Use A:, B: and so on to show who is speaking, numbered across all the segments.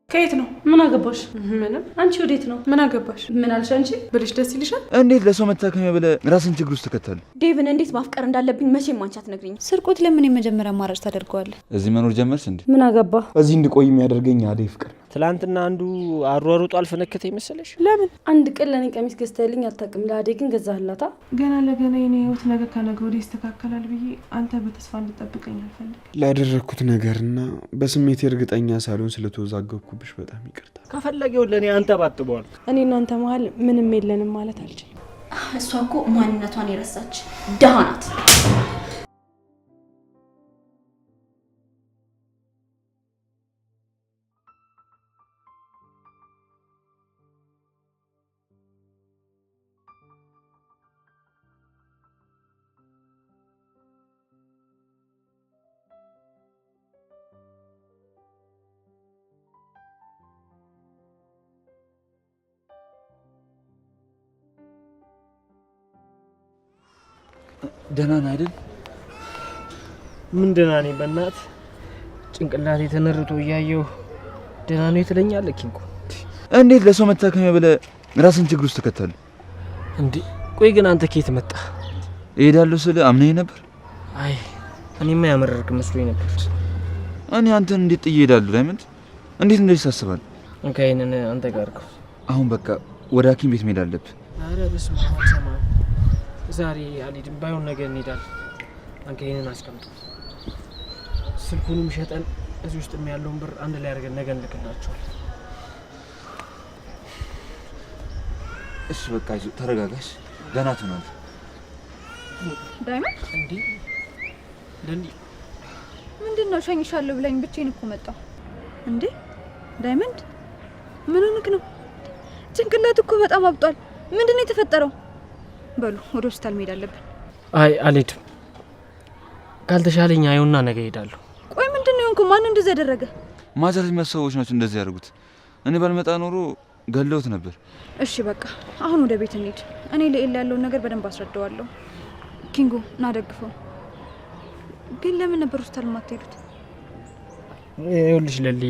A: ከየት ነው?
B: ምን አገባሽ?
A: ምንም።
B: አንቺ ወዴት ነው?
A: ምን አገባሽ?
B: ምን አልሽ አንቺ?
A: ብልሽ ደስ ይልሻል?
C: እንዴት ለሰው መታከሚያ ብለህ ራስን ችግር ውስጥ ተከታለ?
D: ዴቭን እንዴት ማፍቀር እንዳለብኝ መቼም አንቺ አትነግሪኝ።
E: ስርቆት ለምን የመጀመሪያ አማራጭ ታደርገዋለህ?
C: እዚህ መኖር ጀመርሽ እንዴ?
B: ምን አገባ?
C: እዚህ እንድቆይ የሚያደርገኝ አደይ ፍቅር።
F: ትላንትና አንዱ አሯሩጦ አልፈነከተ ይመስልሽ?
A: ለምን
B: አንድ ቀን ለኔ ቀሚስ ገዝተልኝ አታውቅም። ለአደይ ግን ገዛህላታ።
A: ገና ለገና የኔ ህይወት ነገ ከነገ ወዲያ ይስተካከላል ብዬ አንተ በተስፋ እንድጠብቀኝ አልፈልግም።
G: ላደረኩት ነገርና በስሜት እርግጠኛ ሳልሆን ስለተወዛገብኩብሽ በጣም ይቅርታ።
F: ከፈለገው ለኔ አንተ ባጥበዋል።
A: እኔ እናንተ መሀል ምንም የለንም ማለት አልችልም።
D: እሷ እኮ ማንነቷን የረሳች ደሃ ናት።
C: ደህና ነህ አይደል?
F: ምን ደህና ነኝ? በእናትህ ጭንቅላቴ ተነርቶ እያየሁ ደህና ነው ትለኛለህ? ኪንጎ
C: እንዴት ለሰው መታከሚያ ብለህ ራስን ችግር ውስጥ ተከታለ
F: እንዴ? ቆይ ግን አንተ ከየት መጣ?
C: እሄዳለሁ ስለ አምነኝ ነበር።
F: አይ እኔማ ያመረርክ መስሎኝ ነበር።
C: እኔ አንተን እንዴት ጥዬ እሄዳለሁ? ዳይመንድ እንዴት እንደዚህ ታስባለህ?
F: እንካይነን አንተ ጋር ነው።
C: አሁን በቃ ወደ ሐኪም ቤት መሄድ አለብህ።
F: አረ በስመ አብ ሰማ ዛሬ አልሄድም። ባይሆን ነገ እንሄዳለን። አንተ ይሄንን አስቀምጥ። ስልኩንም ሸጠን እዚህ ውስጥ ያለውን ብር አንድ ላይ አድርገን ነገ እንልክላቸዋለን።
C: እሺ በቃ ይዞ ተረጋጋሽ። ደህና ትሆናለህ።
E: ዳይመንድ
F: እንዴ ለኒ
E: ምንድነው? ሸኝሻለሁ ብለኝ ብቻዬን እኮ መጣሁ። እንዴ ዳይመንድ ምን ሆነክ ነው? ጭንቅላት እኮ በጣም አብጧል። ምንድነው የተፈጠረው? በሉ ወደ ሆስፒታል መሄድ አለብን።
F: አይ አልሄድም። ካልተሻለኝ አይውና ነገ እሄዳለሁ።
E: ቆይ ምንድነው እንኳ ማን እንደዚህ ያደረገ?
C: ማዘር የሚያሰቡት ናቸው እንደዚህ ያደርጉት። እኔ ባልመጣ ኖሮ ገለውት ነበር።
E: እሺ በቃ አሁን ወደ ቤት እንሂድ። እኔ ለኤላ ያለውን ነገር በደንብ አስረዳዋለሁ። ኪንጎ ና ደግፈው። ግን ለምን ነበር ሆስፒታል የማትሄዱት?
F: ይኸውልሽ ለሊ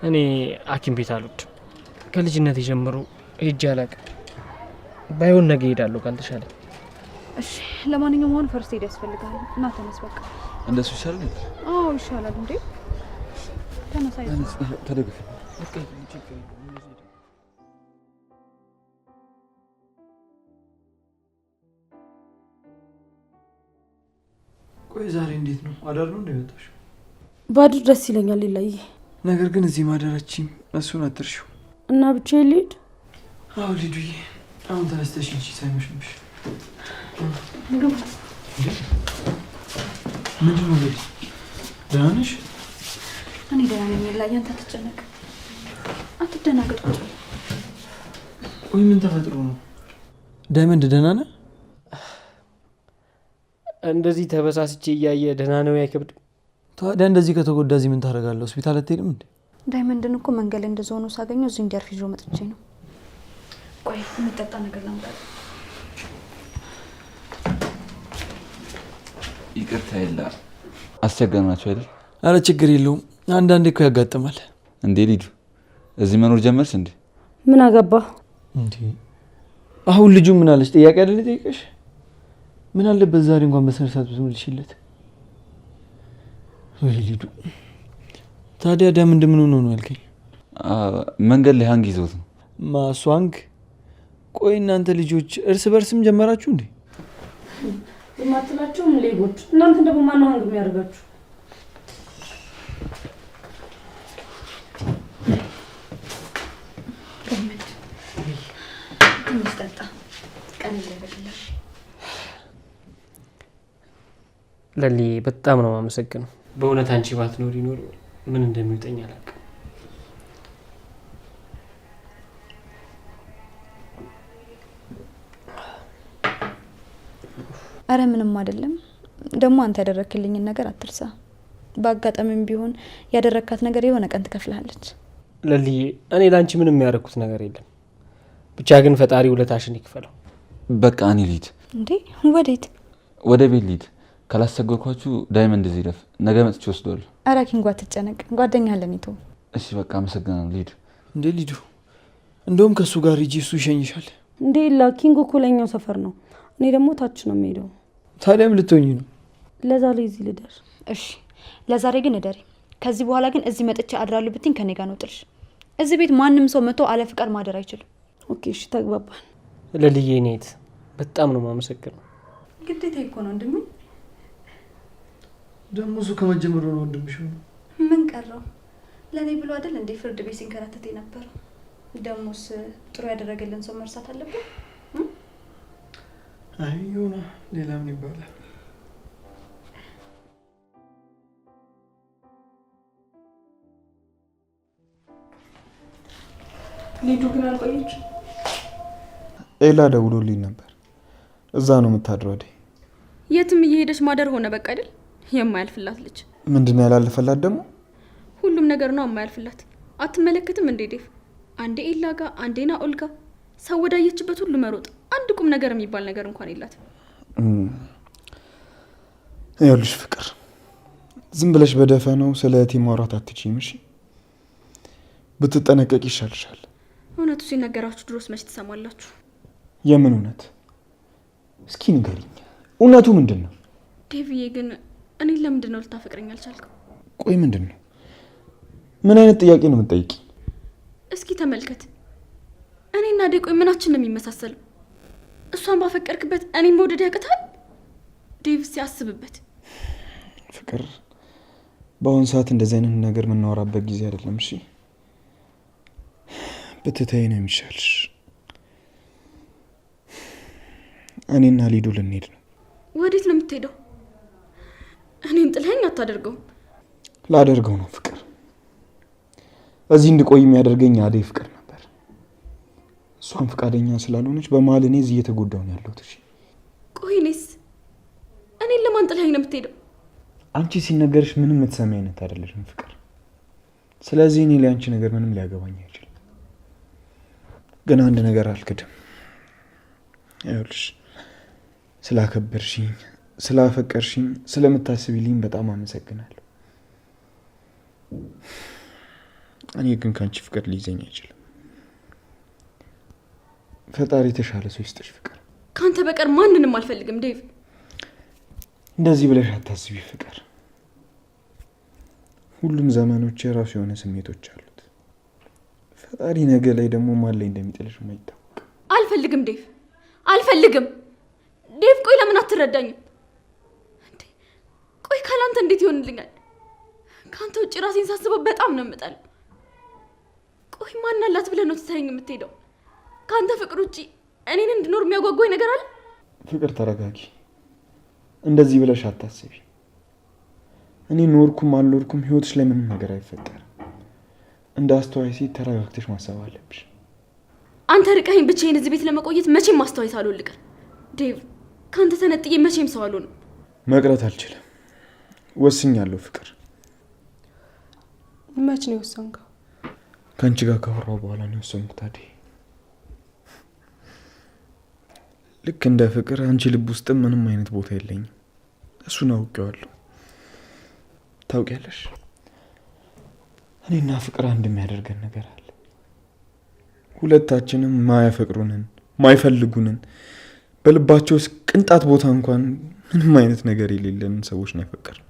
F: እኔ ሐኪም ቤት አልወድም። ከልጅነት ጀምሮ ሄጄ አላውቅም። ባይሆን ነገ እሄዳለሁ ካልተሻለኝ።
E: እሺ ለማንኛውም አሁን ፈርስት ኤድ ያስፈልጋል። እና ተነስ በቃ።
C: እንደሱ ይሻላል?
E: አዎ ይሻላል። እንዴ ተነስ።
C: ተደግፍ።
G: ቆይ ዛሬ እንዴት ነው? አዳር ነው እንደመጣሽ?
B: ባድር ደስ ይለኛል ይላዬ።
G: ነገር ግን እዚህ ማደራችም እሱን አትርሺው።
B: እና ብቻዬን ልሂድ?
G: አዎ ልዱዬ፣ አሁን ተነስተሽ እንጂ ሳይመሽብሽ። ምንድን ነው ልጅ? ደህና ነሽ?
E: እኔ ደህና ነኝ ይላዬ። አንተ አትጨነቅ፣ አትደናገጥ።
G: ቆይ ምን ተፈጥሮ ነው? ዳይመንድ ደህና ነህ?
F: እንደዚህ ተበሳስቼ እያየ ደህና ነው አይከብድም።
G: ታዲያ እንደዚህ ከተጎዳ እዚህ ምን ታደርጋለህ? ሆስፒታል አትሄድም እንዴ?
E: ዳይመንድን እኮ መንገድ ላይ እንደዛ ሆኖ ሳገኘው እዚህ እንዲያርፍ ይዞ መጥቼ ነው። ቆይ የሚጠጣ ነገር ላምጣ።
C: ይቅርታ የላ አስቸገርናችሁ አይደል?
G: አረ ችግር የለውም። አንዳንዴ እኮ ያጋጥማል።
C: እንዴ ሊዱ እዚህ መኖር ጀመርሽ እንዴ?
B: ምን አገባ
G: እንዴ? አሁን ልጁ ምን አለች? ጥያቄ አይደል ጠይቀሽ? ምን አለበት ዛሬ እንኳን በስነ ስርዓት ብትመልሺለት። ወይ ሊዱ ታዲያ ዳይመንድ ምን ሆኖ ነው ያልከኝ?
C: መንገድ ላይ ሃንግ ይዞት ነው።
G: ማስዋንግ? ቆይ እናንተ ልጆች እርስ በርስም ጀመራችሁ እንዴ?
B: የማትላቸውም ሌቦች። እናንተ ደግሞ ማን ነው ሃንግ የሚያደርጋችሁ?
F: ለሊ በጣም ነው የማመሰግነው። በእውነት አንቺ ባትኖሪ ኖሮ ምን እንደሚውጠኝ አላውቅም።
E: አረ ምንም አይደለም። ደግሞ አንተ ያደረክልኝን ነገር አትርሳ። በአጋጣሚም ቢሆን ያደረካት ነገር የሆነ ቀን ትከፍልሃለች።
F: ለሊ እኔ ላንቺ ምንም ያደረኩት ነገር የለም። ብቻ ግን ፈጣሪ ውለታሽን ይክፈለው።
C: በቃ እኔ ልሂድ።
E: እንዴ ወዴት?
C: ወደ ቤት ልሂድ። ካላስቸገርኳችሁ ዳይመንድ እዚህ ይረፍ። ነገ መጥቼ ወስደዋለሁ።
E: ኧረ ኪንጎ አትጨነቅ፣ ጓደኛህ ለኔ ተው።
C: እሺ በቃ አመሰግናለሁ። ልሂድ።
G: እንዴ ሊዱ፣ እንደውም ከእሱ ጋር ሂጂ፣ እሱ ይሸኝሻል።
B: እንዴ ላ ኪንጎ እኮ ለኛው ሰፈር ነው፣ እኔ ደግሞ ታች ነው የምሄደው።
G: ታዲያም ልትሆኚ ነው?
B: ለዛሬ እዚህ ልደር።
E: እሺ ለዛሬ ግን እደሪ። ከዚህ በኋላ ግን እዚህ መጥቼ አድራለሁ ብትኝ ከኔ ጋር ነው ጥልሽ። እዚህ ቤት ማንም ሰው መጥቶ አለ ፍቃድ ማደር አይችልም።
B: ኦኬ እሺ ተግባባን።
F: ለልዬ ኔት በጣም ነው የማመሰግነው።
E: ግዴታ እኮ ነው ወንድሜ።
G: ደግሞ እሱ ከመጀመሩ ነው ወንድምሽ ነው።
E: ምን ቀረው? ለኔ ብሎ አይደል እንዴ ፍርድ ቤት ሲንከራተት የነበረው? ደሞስ ጥሩ ያደረገልን ሰው መርሳት አለብን?
G: አይ ሆነ ሌላ ምን ይባላል?
A: ሊዱ ግን አልቆየች።
H: ኤላ ደውሎልኝ ነበር። እዛ ነው የምታድረው አይደል?
D: የትም እየሄደች ማደር ሆነ በቃ አይደል? የማያልፍላት ልጅ
H: ምንድነው ያላለፈላት ደግሞ?
D: ሁሉም ነገር ነው የማያልፍላት። አትመለከትም እንዴ ዴፍ? አንዴ ኤላ ጋር አንዴ ናኦል ጋር ሰው ወዳየችበት ሁሉ መሮጥ። አንድ ቁም ነገር የሚባል ነገር እንኳን የላትም።
H: ይኸውልሽ ፍቅር፣ ዝም ብለሽ በደፈናው ስለ እህቴ ማውራት አትችይም። እሺ ብትጠነቀቅ ይሻልሻል።
D: እውነቱ ሲነገራችሁ ድሮስ መች ትሰማላችሁ?
H: የምን እውነት? እስኪ ንገሪኝ፣ እውነቱ ምንድን ነው?
D: ዴቪዬ ግን እኔን ለምንድን ነው ልታፈቅረኝ አልቻልከው?
H: ቆይ ምንድን ነው? ምን አይነት ጥያቄ ነው የምትጠይቂ?
D: እስኪ ተመልከት፣ እኔና ዴ ቆይ ምናችን ነው የሚመሳሰለው? እሷን ባፈቀርክበት እኔን መውደድ ያቅታል? ዴቭ ሲያስብበት።
H: ፍቅር፣ በአሁኑ ሰዓት እንደዚህ አይነት ነገር የምናወራበት ጊዜ አይደለም። እሺ ብትተይ ነው የሚሻልሽ። እኔና ሊዱ ልንሄድ ነው።
D: ወዴት ነው የምትሄደው? እኔን ጥለኸኝ አታደርገውም።
H: ላደርገው ነው ፍቅር። እዚህ እንድቆይ የሚያደርገኝ አደይ ፍቅር ነበር። እሷን ፈቃደኛ ስላልሆነች በመሀል እኔ እዚህ እየተጎዳሁ ነው ያለሁት። እሺ
D: ቆይ እኔን ለማን ጥለኸኝ ነው የምትሄደው?
H: አንቺ ሲነገርሽ ምንም የምትሰሚ አይነት አይደለሽም ፍቅር። ስለዚህ እኔ ላይ አንቺ ነገር ምንም ሊያገባኝ አይችልም። ግን አንድ ነገር አልክድም። ይኸውልሽ ስላከበርሽኝ፣ ስላፈቀርሽኝ፣ ስለምታስቢልኝ በጣም አመሰግናለሁ። እኔ ግን ከአንቺ ፍቅር ሊይዘኝ አይችልም። ፈጣሪ የተሻለ ሰው ይስጥሽ ፍቅር።
D: ከአንተ በቀር ማንንም አልፈልግም ዴቭ።
H: እንደዚህ ብለሽ አታስቢ ፍቅር። ሁሉም ዘመኖች የራሱ የሆነ ስሜቶች አሉት። ፈጣሪ ነገ ላይ ደግሞ ማን ላይ እንደሚጥልሽ የማይታወቅ።
D: አልፈልግም ዴቭ፣ አልፈልግም ዴቭ። ቆይ ለምን አትረዳኝም? ቆይ ካላንተ እንዴት ይሆንልኛል? ከአንተ ውጭ ራሴን ሳስበው በጣም ነው የምጠላው። ቆይ ማን አላት ብለህ ነው ትተኸኝ የምትሄደው? ከአንተ ፍቅር ውጭ እኔን እንድኖር የሚያጓጓኝ ነገር አለ?
H: ፍቅር ተረጋጊ። እንደዚህ ብለሽ አታስቢ። እኔ ኖርኩም አልኖርኩም ህይወትሽ ላይ ምንም ነገር አይፈጠርም። እንደ አስተዋይ ሴት ተረጋግተሽ ማሰብ አለብሽ።
D: አንተ ርቀኸኝ ብቻዬን እዚህ ቤት ለመቆየት መቼም ማስተዋይ ሳልሆን ዴቭ። ከአንተ ተነጥዬ መቼም ሰው አልሆንም።
H: መቅረት አልችልም። ወስኛለሁ ፍቅር።
A: መች ነው የወሰንከው?
H: ከአንቺ ጋር ካወራሁ በኋላ ነው የወሰንኩት አደይ። ልክ እንደ ፍቅር አንቺ ልብ ውስጥም ምንም አይነት ቦታ የለኝም። እሱን አውቄዋለሁ። ታውቂያለሽ፣ እኔና ፍቅር አንድ የሚያደርገን ነገር አለ። ሁለታችንም ማያፈቅሩንን፣ ማይፈልጉንን፣ በልባቸው ቅንጣት ቦታ እንኳን ምንም አይነት ነገር የሌለንን ሰዎች ነው ያፈቀርነው።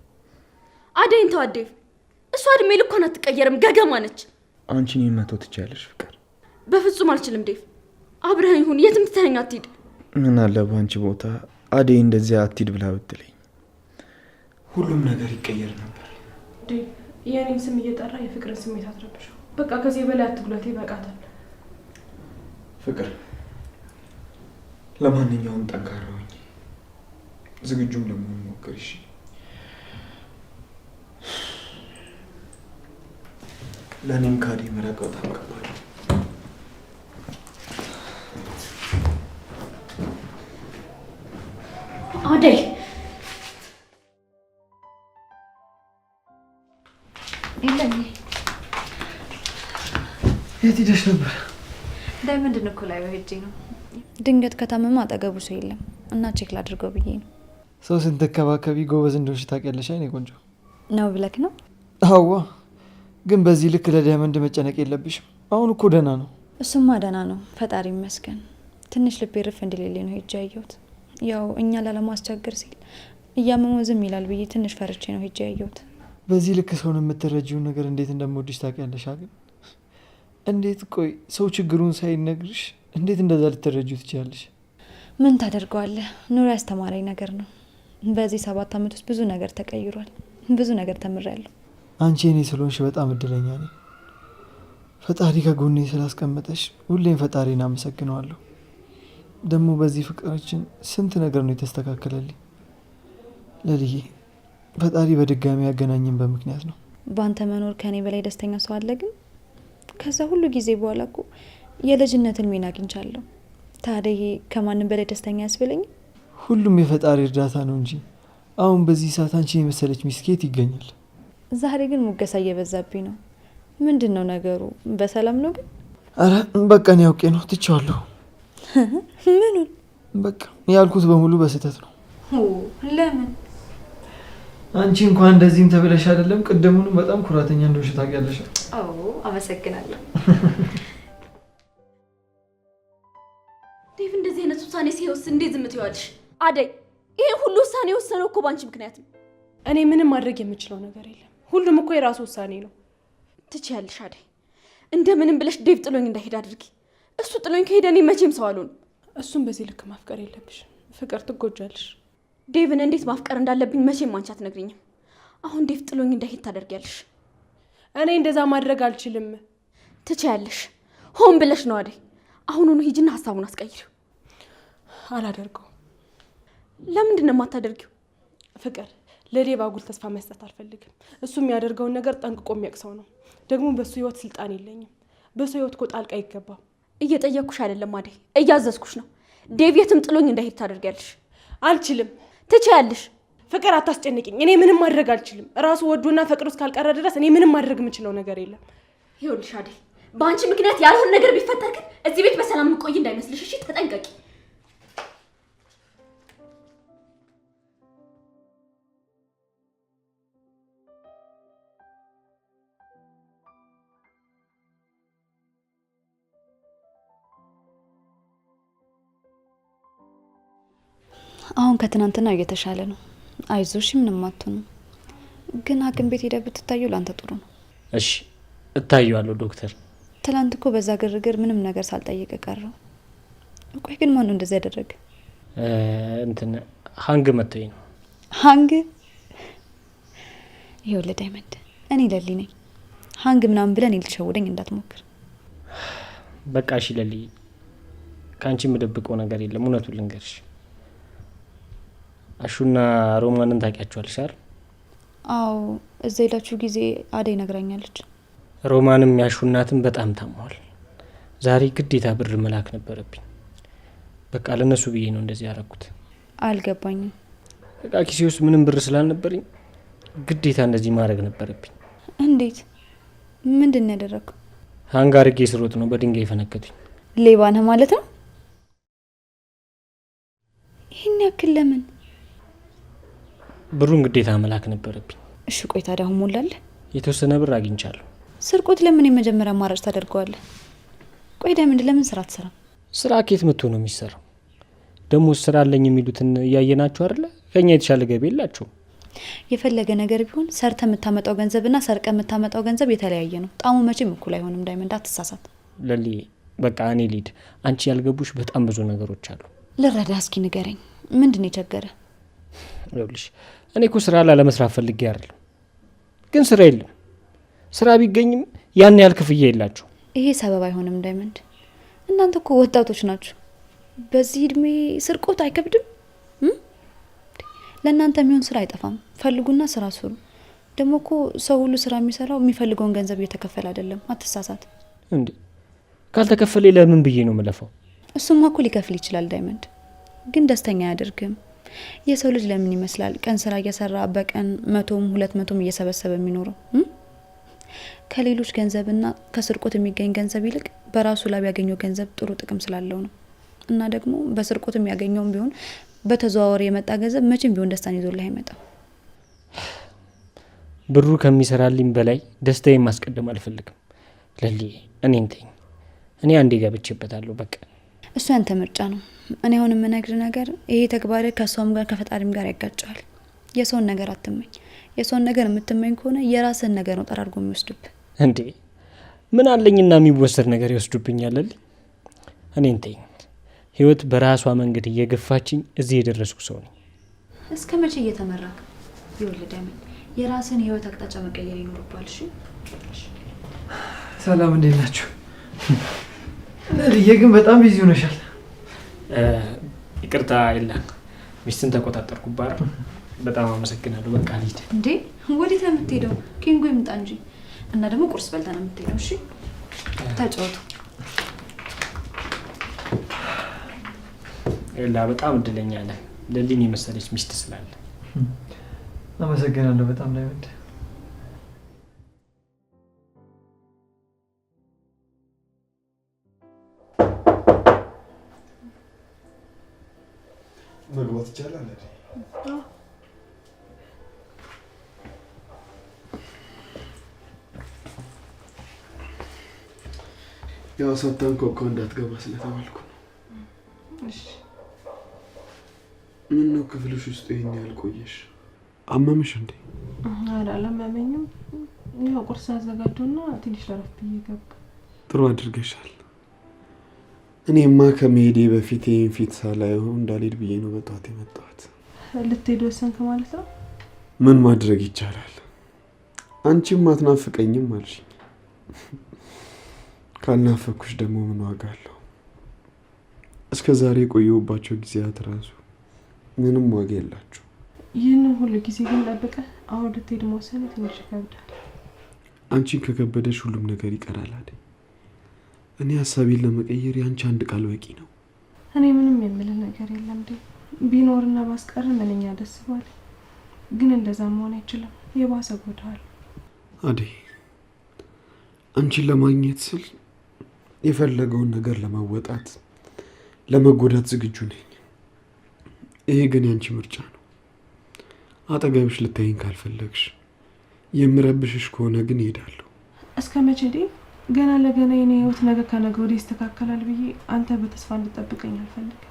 D: አደይን ተዋት ዴቭ። እሷ እድሜ ልኳን አትቀየርም፣ ገገማ ነች።
H: አንቺ እኔን መተው ትችያለሽ ፍቅር።
D: በፍጹም አልችልም ዴቭ። አብረኸኝ ሁን፣ የትም ትተኸኝ አትሂድ።
H: ምን አለ በአንቺ ቦታ አደይ እንደዚያ አትሂድ ብላ ብትለኝ፣ ሁሉም ነገር ይቀየር ነበር።
A: የእኔን ስም እየጠራ የፍቅርን ስሜት አትረብሸው። በቃ ከዚህ በላይ አትጉለት፣ ይበቃታል።
H: ፍቅር፣ ለማንኛውም ጠንካራ ሁኚ፣ ዝግጁም ለመሆን ሞክሪ። እሺ? ለእኔም ከአደይ መራቅ በጣም ከባድ ነው።
D: አደይ
G: የት ሄደሽ ነበር?
E: ዳይመንድ እኮ ላይ ሄጄ ነው።
I: ድንገት ከታመመ አጠገቡ ሰው የለም እና ቼክ ላድርገው ብዬ ነው።
G: ሰው ስንትከባከቢ ጎበዝ እንደሆንሽ ታውቂያለሽ። አይኔ ቆንጆ
I: ነው ብለክ ነው?
G: አዋ ግን በዚህ ልክ ለዳይመንድ መጨነቅ የለብሽም። አሁን እኮ ደህና ነው።
I: እሱማ ደህና ነው፣ ፈጣሪ ይመስገን። ትንሽ ልቤ ርፍ እንዲሌሌ ነው ሄጄ ያየሁት። ያው እኛ ላለማስቸገር ሲል እያመመው ዝም ይላል ብዬ ትንሽ ፈርቼ ነው ሄጄ ያየሁት።
G: በዚህ ልክ ሰውን የምትረጂውን ነገር እንዴት እንደምወድሽ ታውቂያለሽ። ግን እንዴት ቆይ ሰው ችግሩን ሳይነግርሽ እንዴት እንደዛ ልትረጂው ትችላለሽ?
I: ምን ታደርገዋለህ? ኑሮ ያስተማረኝ ነገር ነው። በዚህ 7 ዓመት ውስጥ ብዙ ነገር ተቀይሯል። ብዙ ነገር ተምሬያለሁ።
G: አንቺ እኔ ስለሆንሽ በጣም እድለኛ ነኝ። ፈጣሪ ከጎኔ ስላስቀመጠሽ ሁሌም ፈጣሪን አመሰግነዋለሁ። ደግሞ በዚህ ፍቅራችን ስንት ነገር ነው የተስተካከለልኝ። ለልዬ ፈጣሪ በድጋሚ ያገናኘን በምክንያት ነው።
I: በአንተ መኖር ከኔ በላይ ደስተኛ ሰው አለ? ግን ከዛ ሁሉ ጊዜ በኋላ እኮ የልጅነትን ሚና አግኝቻለሁ። ታዲያ ይሄ ከማንም በላይ ደስተኛ ያስብለኝ?
G: ሁሉም የፈጣሪ እርዳታ ነው እንጂ አሁን በዚህ ሰዓት አንቺን የመሰለች ሚስት ከየት ይገኛል?
I: ዛሬ ግን ሙገሳ እየበዛብኝ ነው። ምንድን ነው ነገሩ? በሰላም ነው ግን?
G: አረ በቃ እኔ አውቄ ነው ትቼዋለሁ።
I: ምኑን?
G: በቃ ያልኩት በሙሉ በስህተት ነው።
I: ለምን?
G: አንቺ እንኳን እንደዚህም ተብለሽ አይደለም ቅድሙኑ በጣም ኩራተኛ እንደሆንሽ ታውቂያለሽ።
I: አመሰግናለሁ።
D: ዴቭ እንደዚህ አይነት ውሳኔ ሲወስን እንዴት ዝም ትይዋለሽ? አደይ ይሄ ሁሉ ውሳኔ የወሰነው እኮ ባንቺ ምክንያት ነው።
A: እኔ ምንም ማድረግ የምችለው ነገር የለም። ሁሉም እኮ የራሱ ውሳኔ ነው።
D: ትችያለሽ አደይ። እንደምንም ብለሽ ዴቭ ጥሎኝ እንዳይሄድ አድርጊ። እሱ ጥሎኝ ከሄደ እኔ መቼም ሰው አልሆንም።
A: እሱም በዚህ ልክ ማፍቀር የለብሽም። ፍቅር ትጎጃለሽ።
D: ዴቭን እንዴት ማፍቀር እንዳለብኝ መቼም አንቺ አትነግሪኝም። አሁን ዴቭ ጥሎኝ እንዳይሄድ ታደርጊያለሽ።
A: እኔ እንደዛ ማድረግ አልችልም።
D: ትችያለሽ። ሆን ብለሽ ነው አደይ። አሁኑኑ ሂጂና ሀሳቡን አስቀይሪው።
A: አላደርገውም።
D: ለምንድን ነው የማታደርጊው?
A: ፍቅር ለዴቭ አጉል ተስፋ መስጠት አልፈልግም። እሱ የሚያደርገውን ነገር ጠንቅቆ የሚያውቅ ነው። ደግሞ በሱ ህይወት ስልጣን የለኝም። በሱ ህይወት እኮ ጣልቃ አይገባም።
D: እየጠየቅኩሽ አይደለም አደይ፣ እያዘዝኩሽ ነው። ዴቭ የትም ጥሎኝ እንዳይሄድ ታደርጊያለሽ።
A: አልችልም።
D: ትችያለሽ።
A: ፍቅር አታስጨንቅኝ። እኔ ምንም ማድረግ አልችልም። ራሱ ወዶና ፈቅዶ እስካልቀረ ድረስ እኔ ምንም ማድረግ የምችለው ነገር የለም።
D: ይኸውልሽ አደይ፣ በአንቺ ምክንያት ያልሆነ ነገር ቢፈጠር ግን እዚህ ቤት በሰላም ቆይ እንዳይመስልሽ። እሺ ተጠንቀቂ።
I: አሁን ከትናንትና እየተሻለ ነው። አይዞሽ፣ ምንም አትሆንም። ግን ሐኪም ቤት ሄደህ ብትታየው ላንተ ጥሩ ነው።
F: እሺ እታየዋለሁ ዶክተር።
I: ትላንት እኮ በዛ ግርግር ምንም ነገር ሳልጠይቅ ቀረው። ቆይ ግን ማን ነው እንደዛ ያደረገ?
F: እንትን ሀንግ መተኝ ነው።
I: ሀንግ? ይኸውልህ ዳይመንድ፣ እኔ ለሊ ነኝ። ሀንግ ምናምን ብለን ልትሸውደኝ እንዳትሞክር።
F: በቃ እሺ ለሊ፣ ከአንቺ የምደብቀው ነገር የለም። እውነቱን ልንገርሽ፣ አሹና ሮማንን ታውቂያቸዋለሽ አይደል?
I: አዎ፣ እዛ ሄዳችሁ ጊዜ አደይ ነግራኛለች።
F: ሮማንም ያሹናትን በጣም ታሟል። ዛሬ ግዴታ ብር መላክ ነበረብኝ። በቃ ለነሱ ብዬ ነው እንደዚህ ያደረኩት።
I: አልገባኝም።
F: በቃ ኪሴ ውስጥ ምንም ብር ስላልነበረኝ ግዴታ እንደዚህ ማድረግ ነበረብኝ።
I: እንዴት? ምንድን ነው ያደረግከው?
F: ሀንግ አድርጌ ስሮጥ ነው በድንጋይ የፈነከቱኝ።
I: ሌባ ነህ ማለት ነው? ይህን ያክል ለምን?
F: ብሩን ግዴታ መላክ ነበረብኝ።
I: እሺ ቆይ ታዲያ አሁን ሞላለህ?
F: የተወሰነ ብር አግኝቻለሁ።
I: ስርቆት ለምን የመጀመሪያ አማራጭ ታደርገዋለህ? ቆይ ዳይመንድ ለምን ስራ አትሰራም?
F: ስራ ኬት መጥቶ ነው የሚሰራው? ደግሞ ስራ አለኝ የሚሉትን እያየናቸው አይደለ? ከኛ የተሻለ ገቢ የላቸውም።
I: የፈለገ ነገር ቢሆን ሰርተ የምታመጣው ገንዘብና ሰርቀ የምታመጣው ገንዘብ የተለያየ ነው። ጣሙ መቼም እኩል አይሆንም። ዳይመንድ አትሳሳት።
F: ለሊ በቃ እኔ ሊድ፣ አንቺ ያልገቡሽ በጣም ብዙ ነገሮች አሉ።
I: ልረዳ፣ እስኪ ንገረኝ። ምንድን ነው የቸገረ?
F: ይኸውልሽ እኔ እኮ ስራ ላለመስራት ፈልጌ አይደለም፣ ግን ስራ የለም። ስራ ቢገኝም ያን ያህል ክፍያ የላቸው።
I: ይሄ ሰበብ አይሆንም ዳይመንድ። እናንተ እኮ ወጣቶች ናችሁ። በዚህ እድሜ ስርቆት አይከብድም? ለእናንተ የሚሆን ስራ አይጠፋም። ፈልጉና ስራ ስሩ። ደግሞ እኮ ሰው ሁሉ ስራ የሚሰራው የሚፈልገውን ገንዘብ እየተከፈለ አይደለም። አትሳሳት።
F: እንዴ ካልተከፈለ ለምን ብዬ ነው የምለፋው?
I: እሱማ እኮ ሊከፍል ይችላል ዳይመንድ፣ ግን ደስተኛ አያደርግም። የሰው ልጅ ለምን ይመስላል ቀን ስራ እየሰራ በቀን 100ም 200ም እየሰበሰበ የሚኖረው? ከሌሎች ገንዘብና ከስርቆት የሚገኝ ገንዘብ ይልቅ በራሱ ላይ ያገኘው ገንዘብ ጥሩ ጥቅም ስላለው ነው። እና ደግሞ በስርቆት የሚያገኘውም ቢሆን በተዘዋወር የመጣ ገንዘብ መቼም ቢሆን ደስታን ይዞልህ አይመጣም።
F: ብሩ ከሚሰራልኝ በላይ ደስታዬን ማስቀደም አልፈልግም። ለሊ እኔን ተይኝ። እኔ አንዴ ገብቼበታለሁ በቃ።
I: እሱ ያንተ ምርጫ ነው። እኔ አሁን የምነግርህ ነገር ይሄ ተግባር ከሰውም ጋር ከፈጣሪም ጋር ያጋጫል። የሰውን ነገር አትመኝ። የሰውን ነገር የምትመኝ ከሆነ የራስን ነገር ነው ጠራርጎ የሚወስድብህ።
F: እንዴ ምን አለኝና የሚወሰድ ነገር ይወስዱብኛል? እኔን ተይኝ። ህይወት በራሷ መንገድ እየገፋችኝ እዚህ የደረስኩ ሰው ነኝ።
I: እስከ መቼ እየተመራክ? ይኸውልህ ዳይመንድ፣ የራስን ህይወት አቅጣጫ መቀየር ይኖርባል። እሺ
G: ሰላም፣ እንዴት ናችሁ? ልዬ ግን በጣም ቢዚ ሆነሻል።
F: ይቅርታ የለም ሚስትን ተቆጣጠርኩባት። በጣም አመሰግናለሁ። በቃ ልሂድ።
I: እንዴ ወዴት ነው የምትሄደው? ኪንጎ ይምጣ እንጂ። እና ደግሞ ቁርስ በልተህ ነው የምትሄደው። እሺ ተጫወቱ።
F: ኤላ በጣም እድለኛ ነህ። ለሊን የመሰለች ሚስት ስላለ።
G: አመሰግናለሁ በጣም ዳይመንድ።
J: መግባት ይቻላል? ያው ሳታንኳኳ እንዳትገባ ስለተባልኩ ነው።
A: እሺ።
J: ምን ነው ክፍልሽ ውስጥ ይሄን ያህል ቆየሽ? አመመሽ እንዴ?
A: ኧረ አላመመኝም። ያው ቁርስ አዘጋጀውና ትንሽ ለረፍ ብዬ ገባሁ።
J: ጥሩ አድርገሻል። እኔማ ከመሄዴ በፊት ይሄን ፊት ሳላየው እንዳልሄድ ብዬ ነው በጠዋት የመጣሁት።
A: ልትሄድ ወሰንክ ማለት ነው?
J: ምን ማድረግ ይቻላል? አንቺም አትናፍቀኝም አልሽኝ። ካልናፈኩሽ ደግሞ ምን ዋጋ አለው? እስከ ዛሬ የቆየሁባቸው ጊዜያት ራሱ ምንም ዋጋ የላቸው።
A: ይህንን ሁሉ ጊዜ ግን ጠብቀህ አሁን ልትሄድ መወሰን ትንሽ ይከብዳል።
J: አንቺን ከከበደሽ ሁሉም ነገር ይቀራል አይደል? እኔ ሀሳቤን ለመቀየር ያንቺ አንድ ቃል በቂ ነው።
A: እኔ ምንም የምልህ ነገር የለም ዴ። ቢኖርና ባስቀር ምንኛ ደስ ባለ። ግን እንደዛ መሆን አይችልም። የባሰ ጎዳል።
J: አዴ አንቺን ለማግኘት ስል የፈለገውን ነገር ለማወጣት ለመጎዳት ዝግጁ ነኝ። ይሄ ግን ያንቺ ምርጫ ነው። አጠገብሽ ልታይኝ ካልፈለግሽ፣ የምረብሽሽ ከሆነ ግን እሄዳለሁ።
A: እስከ መቼ ዴ? ገና ለገና የኔ ህይወት ነገ ከነገ ወዲያ ይስተካከላል ብዬ አንተ በተስፋ እንድጠብቀኝ አልፈልግም።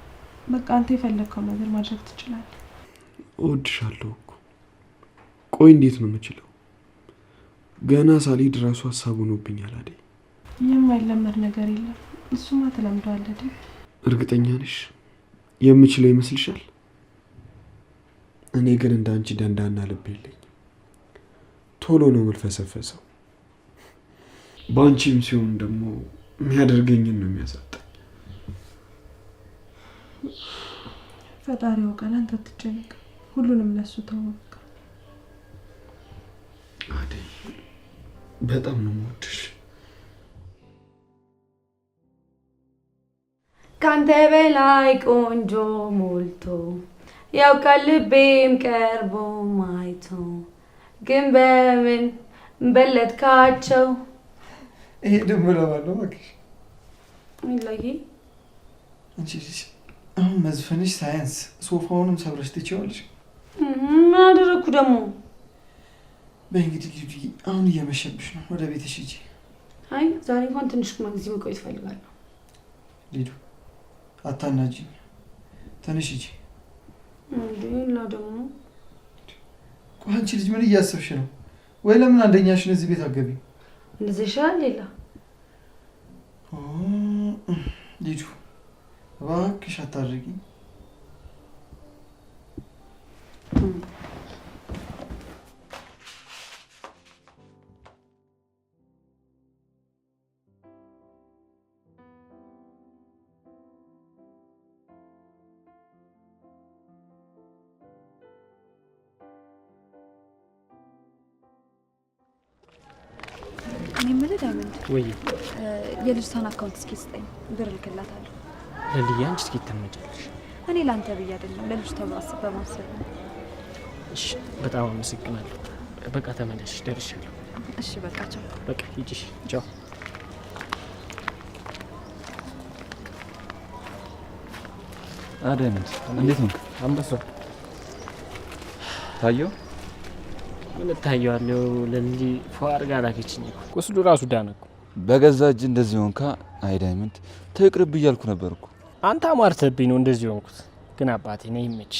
A: በቃ አንተ የፈለግከው ነገር ማድረግ ትችላለህ።
J: እወድሻለሁ እኮ። ቆይ እንዴት ነው የምችለው? ገና ሳልሄድ ራሱ ሀሳብ ሆኖብኛል። አይደል?
A: የማይለመድ ነገር የለም። እሱማ ትለምደዋለህ ዴ።
J: እርግጠኛ ነሽ የምችለው ይመስልሻል? እኔ ግን እንዳንቺ ደንዳና ልብ የለኝ። ቶሎ ነው መልፈሰፈሰው። በአንቺም ሲሆን ደግሞ የሚያደርገኝን ነው የሚያሳጣኝ።
A: ፈጣሪ ያውቃል። አንተ አትጨነቅ። ሁሉንም ለሱ ተወቅ።
J: አደይ በጣም ነው የምወድሽ።
K: ካንተ በላይ ቆንጆ ሞልቶ ያውቃል ልቤም ቀርቦ ማይቶ ግን በምን በለጥካቸው?
G: ይሄ ደግሞ ለማለው እባክሽ።
K: ላይ
G: አንቺ ልጅ አሁን መዝፈንሽ ሳያንስ ሶፋውንም ሰብረሽ ትችያለሽ።
K: ምን አደረኩ ደግሞ?
G: በእንግዲህ ልጅ አሁን እየመሸብሽ ነው። ወደ ቤትሽ ሂጂ።
K: አይ ዛሬ እንኳን ትንሽ ጊዜ መቆየት እፈልጋለሁ።
G: ሊዱ አታናጂኝ። ተነሽ ሂጂ።
K: እንዴ ላ ደግሞ
G: አንቺ ልጅ ምን እያሰብሽ ነው? ወይ ለምን አንደኛሽን እዚህ ቤት አገቢ?
K: እንደዚህ ይሻላል። ሌላ
G: ሊዱ እባክሽ አታድርጊኝ።
E: እኔ የምልህ ዳይመንድ፣
F: ወይ
E: የልጅቷን አካውንት እስኪ ስጠኝ፣ ብር እልክላታለሁ።
F: ለልዬ አንቺ እስኪ ትመጫለሽ።
E: እኔ ለአንተ ብዬ አይደለም ለልጅቷ በማሰብ ነው።
F: እሺ በጣም አመሰግናለሁ። በቃ ተመለሽ፣ ደርሻለሁ።
E: እሺ በቃ ቻው።
F: በቃ ሂጂ፣ ቻው።
C: አደይ እንዴት ነው?
F: አንበሳ
C: ታየው?
F: ምን ታየዋለሁ? ለሊ ፏር ጋር ላከችኝ እኮ ቁስሉ ራሱ ዳነ እኮ።
C: በገዛ እጅ እንደዚህ ሆንካ? አይ ዳይመንድ ትቅርብ እያልኩ ነበር እኮ።
F: አንተ አማርተብኝ ነው እንደዚህ ሆንኩት። ግን አባቴ ነው ይመች።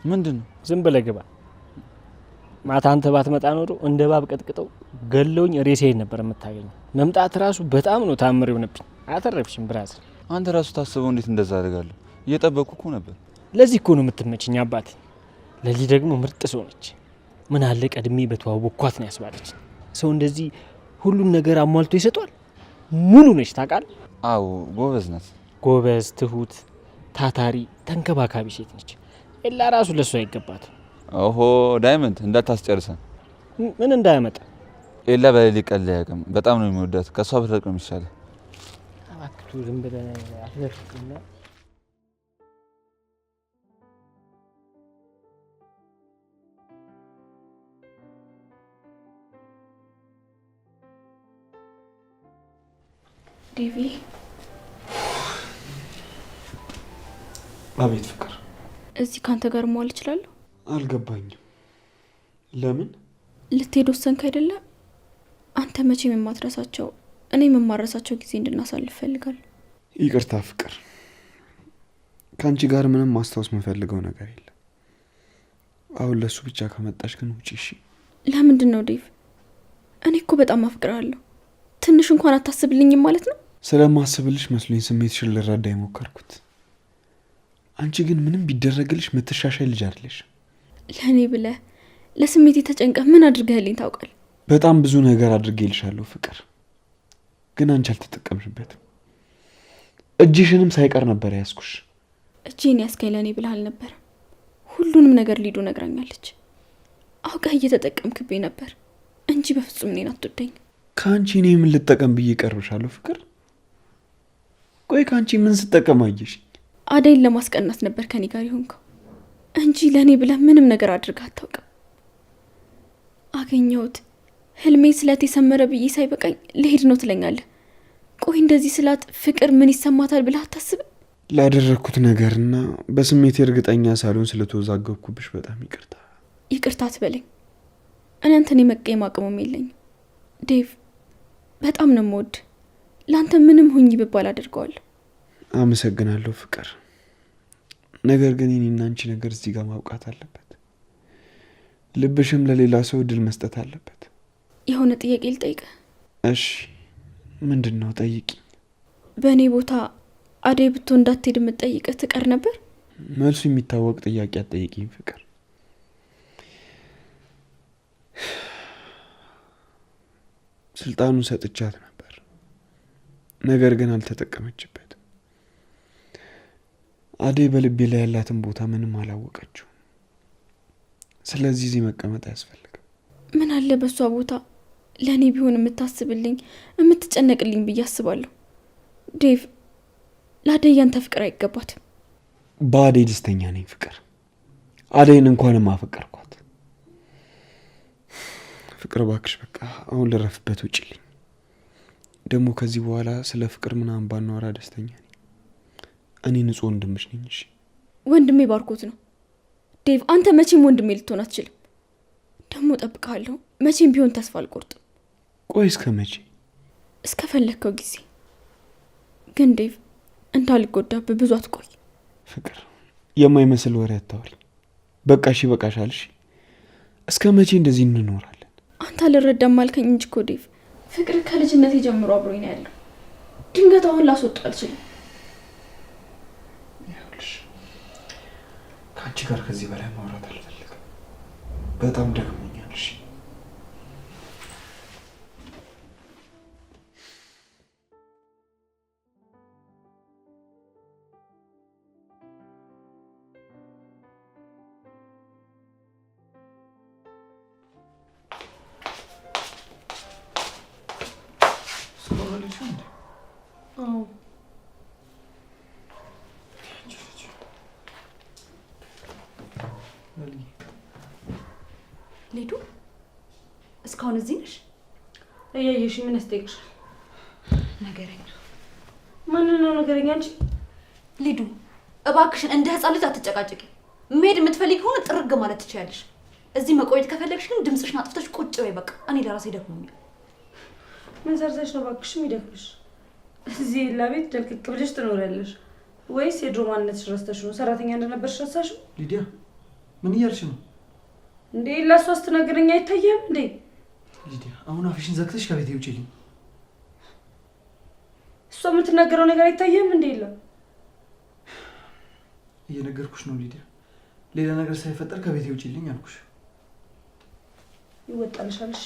C: ምንድን ነው?
F: ዝም ብለህ ግባ። ማታ አንተ ባትመጣ ኖሮ እንደ ባብ ቀጥቅጠው ገለውኝ ሬሳዬን ነበር የምታገኘው። መምጣት ራሱ በጣም ነው ታምር የሆነብኝ። አተረፍሽም ብራዘር።
C: አንተ ራሱ ታስበው እንዴት እንደዛ አደርጋለሁ? እየጠበቅኩ እኮ ነበር።
F: ለዚህ እኮ ነው የምትመችኝ አባቴ። ለሊ ደግሞ ምርጥ ሰው ነች። ምን አለ ቀድሜ በተዋወቅኳት ነው ያስባለች። ሰው እንደዚህ ሁሉን ነገር አሟልቶ ይሰጧል። ሙሉ ነች ታውቃለህ?
C: አዎ ጎበዝ ናት።
F: ጎበዝ፣ ትሁት፣ ታታሪ፣ ተንከባካቢ ሴት ነች። ኤላ ራሱ ለሷ አይገባትም።
C: ኦሆ ዳይመንድ እንዳታስጨርሰን።
F: ምን እንዳያመጣ
C: ኤላ በሌሊ ቀል ያቀም በጣም ነው የሚወዳት። ከሷ ብትርቅ ነው የሚሻለው።
F: አክቱ ዝም ብለህ አትዘርፍና
D: ዴቪ።
J: አቤት ፍቅር።
D: እዚህ ካንተ ጋር መዋል እችላለሁ?
J: አልገባኝም። ለምን
D: ልትሄድ ወሰንክ አይደለ? አንተ መቼም የማትረሳቸው እኔ የማረሳቸው ጊዜ እንድናሳልፍ ፈልጋለሁ።
J: ይቅርታ ፍቅር፣ ከአንቺ ጋር ምንም ማስታወስ የምፈልገው ነገር የለም። አሁን ለሱ ብቻ ከመጣሽ ግን ውጪ። እሺ?
D: ለምንድን ነው ዴቭ? እኔ እኮ በጣም አፍቅራለሁ። ትንሽ እንኳን አታስብልኝም ማለት ነው?
J: ስለማስብልሽ መስሎኝ ስሜትሽን ልረዳ የሞከርኩት። አንቺ ግን ምንም ቢደረግልሽ የምትሻሻይ ልጅ አይደለሽ።
D: ለእኔ ብለህ ለስሜቴ ተጨንቀህ ምን አድርገህልኝ ታውቃል?
J: በጣም ብዙ ነገር አድርጌልሻለሁ ፍቅር፣ ግን አንቺ አልተጠቀምሽበትም። እጅሽንም ሳይቀር ነበር ያስኩሽ።
D: እጄን ያስከኝ ለእኔ ብለህ አልነበረም። ሁሉንም ነገር ሊዱ ነግራኛለች። አውቀህ እየተጠቀምክብኝ ነበር እንጂ በፍጹም እኔን አትወደኝም።
J: ከአንቺ እኔ ምን ልጠቀም ብዬ ቀርብሻለሁ ፍቅር? ቆይ ከአንቺ ምን ስጠቀም አየሽ?
D: አደይን ለማስቀናት ነበር ከኔ ጋር የሆንከው እንጂ ለእኔ ብለህ ምንም ነገር አድርገህ አታውቅም። አገኘሁት ህልሜ ስላት የሰመረ ብዬ ሳይበቃኝ ልሄድ ነው ትለኛለህ። ቆይ እንደዚህ ስላት ፍቅር ምን ይሰማታል ብለህ አታስብም?
J: ላደረግኩት ነገርና በስሜቴ እርግጠኛ ሳልሆን ስለተወዛገብኩብሽ በጣም ይቅርታ።
D: ይቅርታ አትበለኝ። እኔ አንተን የመቀየም አቅሙም የለኝም ዴቭ። በጣም ነው የምወድ። ለአንተ ምንም ሁኝ ብባል አድርገዋለሁ።
J: አመሰግናለሁ ፍቅር። ነገር ግን የኔና አንቺ ነገር እዚህ ጋር ማብቃት አለበት። ልብሽም ለሌላ ሰው እድል መስጠት አለበት።
D: የሆነ ጥያቄ ልጠይቅህ?
J: እሺ ምንድን ነው? ጠይቂ።
D: በእኔ ቦታ አደይ ብትሆን እንዳትሄድ የምትጠይቅህ ትቀር ነበር?
J: መልሱ የሚታወቅ ጥያቄ አትጠይቂኝ ፍቅር። ስልጣኑን ሰጥቻት ነበር፣ ነገር ግን አልተጠቀመችበትም። አደይ በልቤ ላይ ያላትን ቦታ ምንም አላወቀችው። ስለዚህ እዚህ መቀመጥ አያስፈልግም።
D: ምን አለ በሷ ቦታ ለእኔ ቢሆን የምታስብልኝ የምትጨነቅልኝ ብዬ አስባለሁ። ዴቭ፣ ለአደይ ያንተ ፍቅር አይገባትም።
J: በአደይ ደስተኛ ነኝ ፍቅር። አደይን እንኳንም አፈቀርኳት። ፍቅር እባክሽ በቃ አሁን ልረፍበት፣ ውጭልኝ። ደግሞ ከዚህ በኋላ ስለ ፍቅር ምናምን ባናወራ ደስተኛ ነኝ። እኔ ንጹህ ወንድምሽ ነኝ። እሺ?
D: ወንድሜ ባርኮት ነው ዴቭ። አንተ መቼም ወንድሜ ልትሆን አትችልም። ደግሞ እጠብቅሃለሁ። መቼም ቢሆን ተስፋ አልቆርጥም።
J: ቆይ እስከ መቼ?
D: እስከፈለግከው ጊዜ። ግን ዴቭ እንዳልጎዳብህ ብዙ አትቆይ።
J: ፍቅር የማይመስል ወሬ አታወሪ። በቃ እሺ በቃሻል። እሺ? እስከ መቼ እንደዚህ እንኖራለን?
D: አንተ አልረዳም አልከኝ እንጂ እኮ ዴቭ፣ ፍቅር ከልጅነቴ ጀምሮ አብሮኝ ነው ያለው። ድንገት አሁን ላስወጣው አልችልም።
J: ከአንቺ ጋር ከዚህ በላይ ማውራት አልፈልግም። በጣም ደክሞኛል። እሺ?
K: ሊዱ፣ እስካሁን እዚህ ነሽ? እያየሽ ምን ያስጠይቅሻል?
E: ነገረኛ።
K: ማንን ነው ነገረኛ? አንቺ
E: ሊዱ፣ እባክሽን እንደ ህፃን ልጅ አትጨቃጨቂ። መሄድ የምትፈልጊ ከሆነ ጥርግ ማለት ትችያለሽ።
I: እዚህ መቆየት ከፈለግሽ ግን ድምፅሽን አጥፍተሽ ቁጭ በይ በቃ። እኔ ለራሴ ደክሞኛል።
K: ምን ሰርተሽ ነው እባክሽ የሚደክምሽ? እዚህ ለቤት ደልቅቅ ብለሽ ትኖሪያለሽ ወይስ የድሮ ማንነትሽ ረስተሽ ነው? ሰራተኛ እንደነበርሽ ረሳሽው?
G: ሊዲያ ምን እያልሽ ነው
K: እንዴ? ለእሷ ስትነግረኝ አይታየም እንዴ?
G: ሊዲያ አሁን አፍሽን ዘግተሽ ከቤቴ ውጪልኝ።
K: እሷ የምትናገረው ነገር አይታየም እንዴ? የለም
G: እየነገርኩሽ ነው ሊዲያ፣ ሌላ ነገር ሳይፈጠር ከቤቴ ውጪልኝ አልኩሽ።
K: ይወጣልሻል። እሺ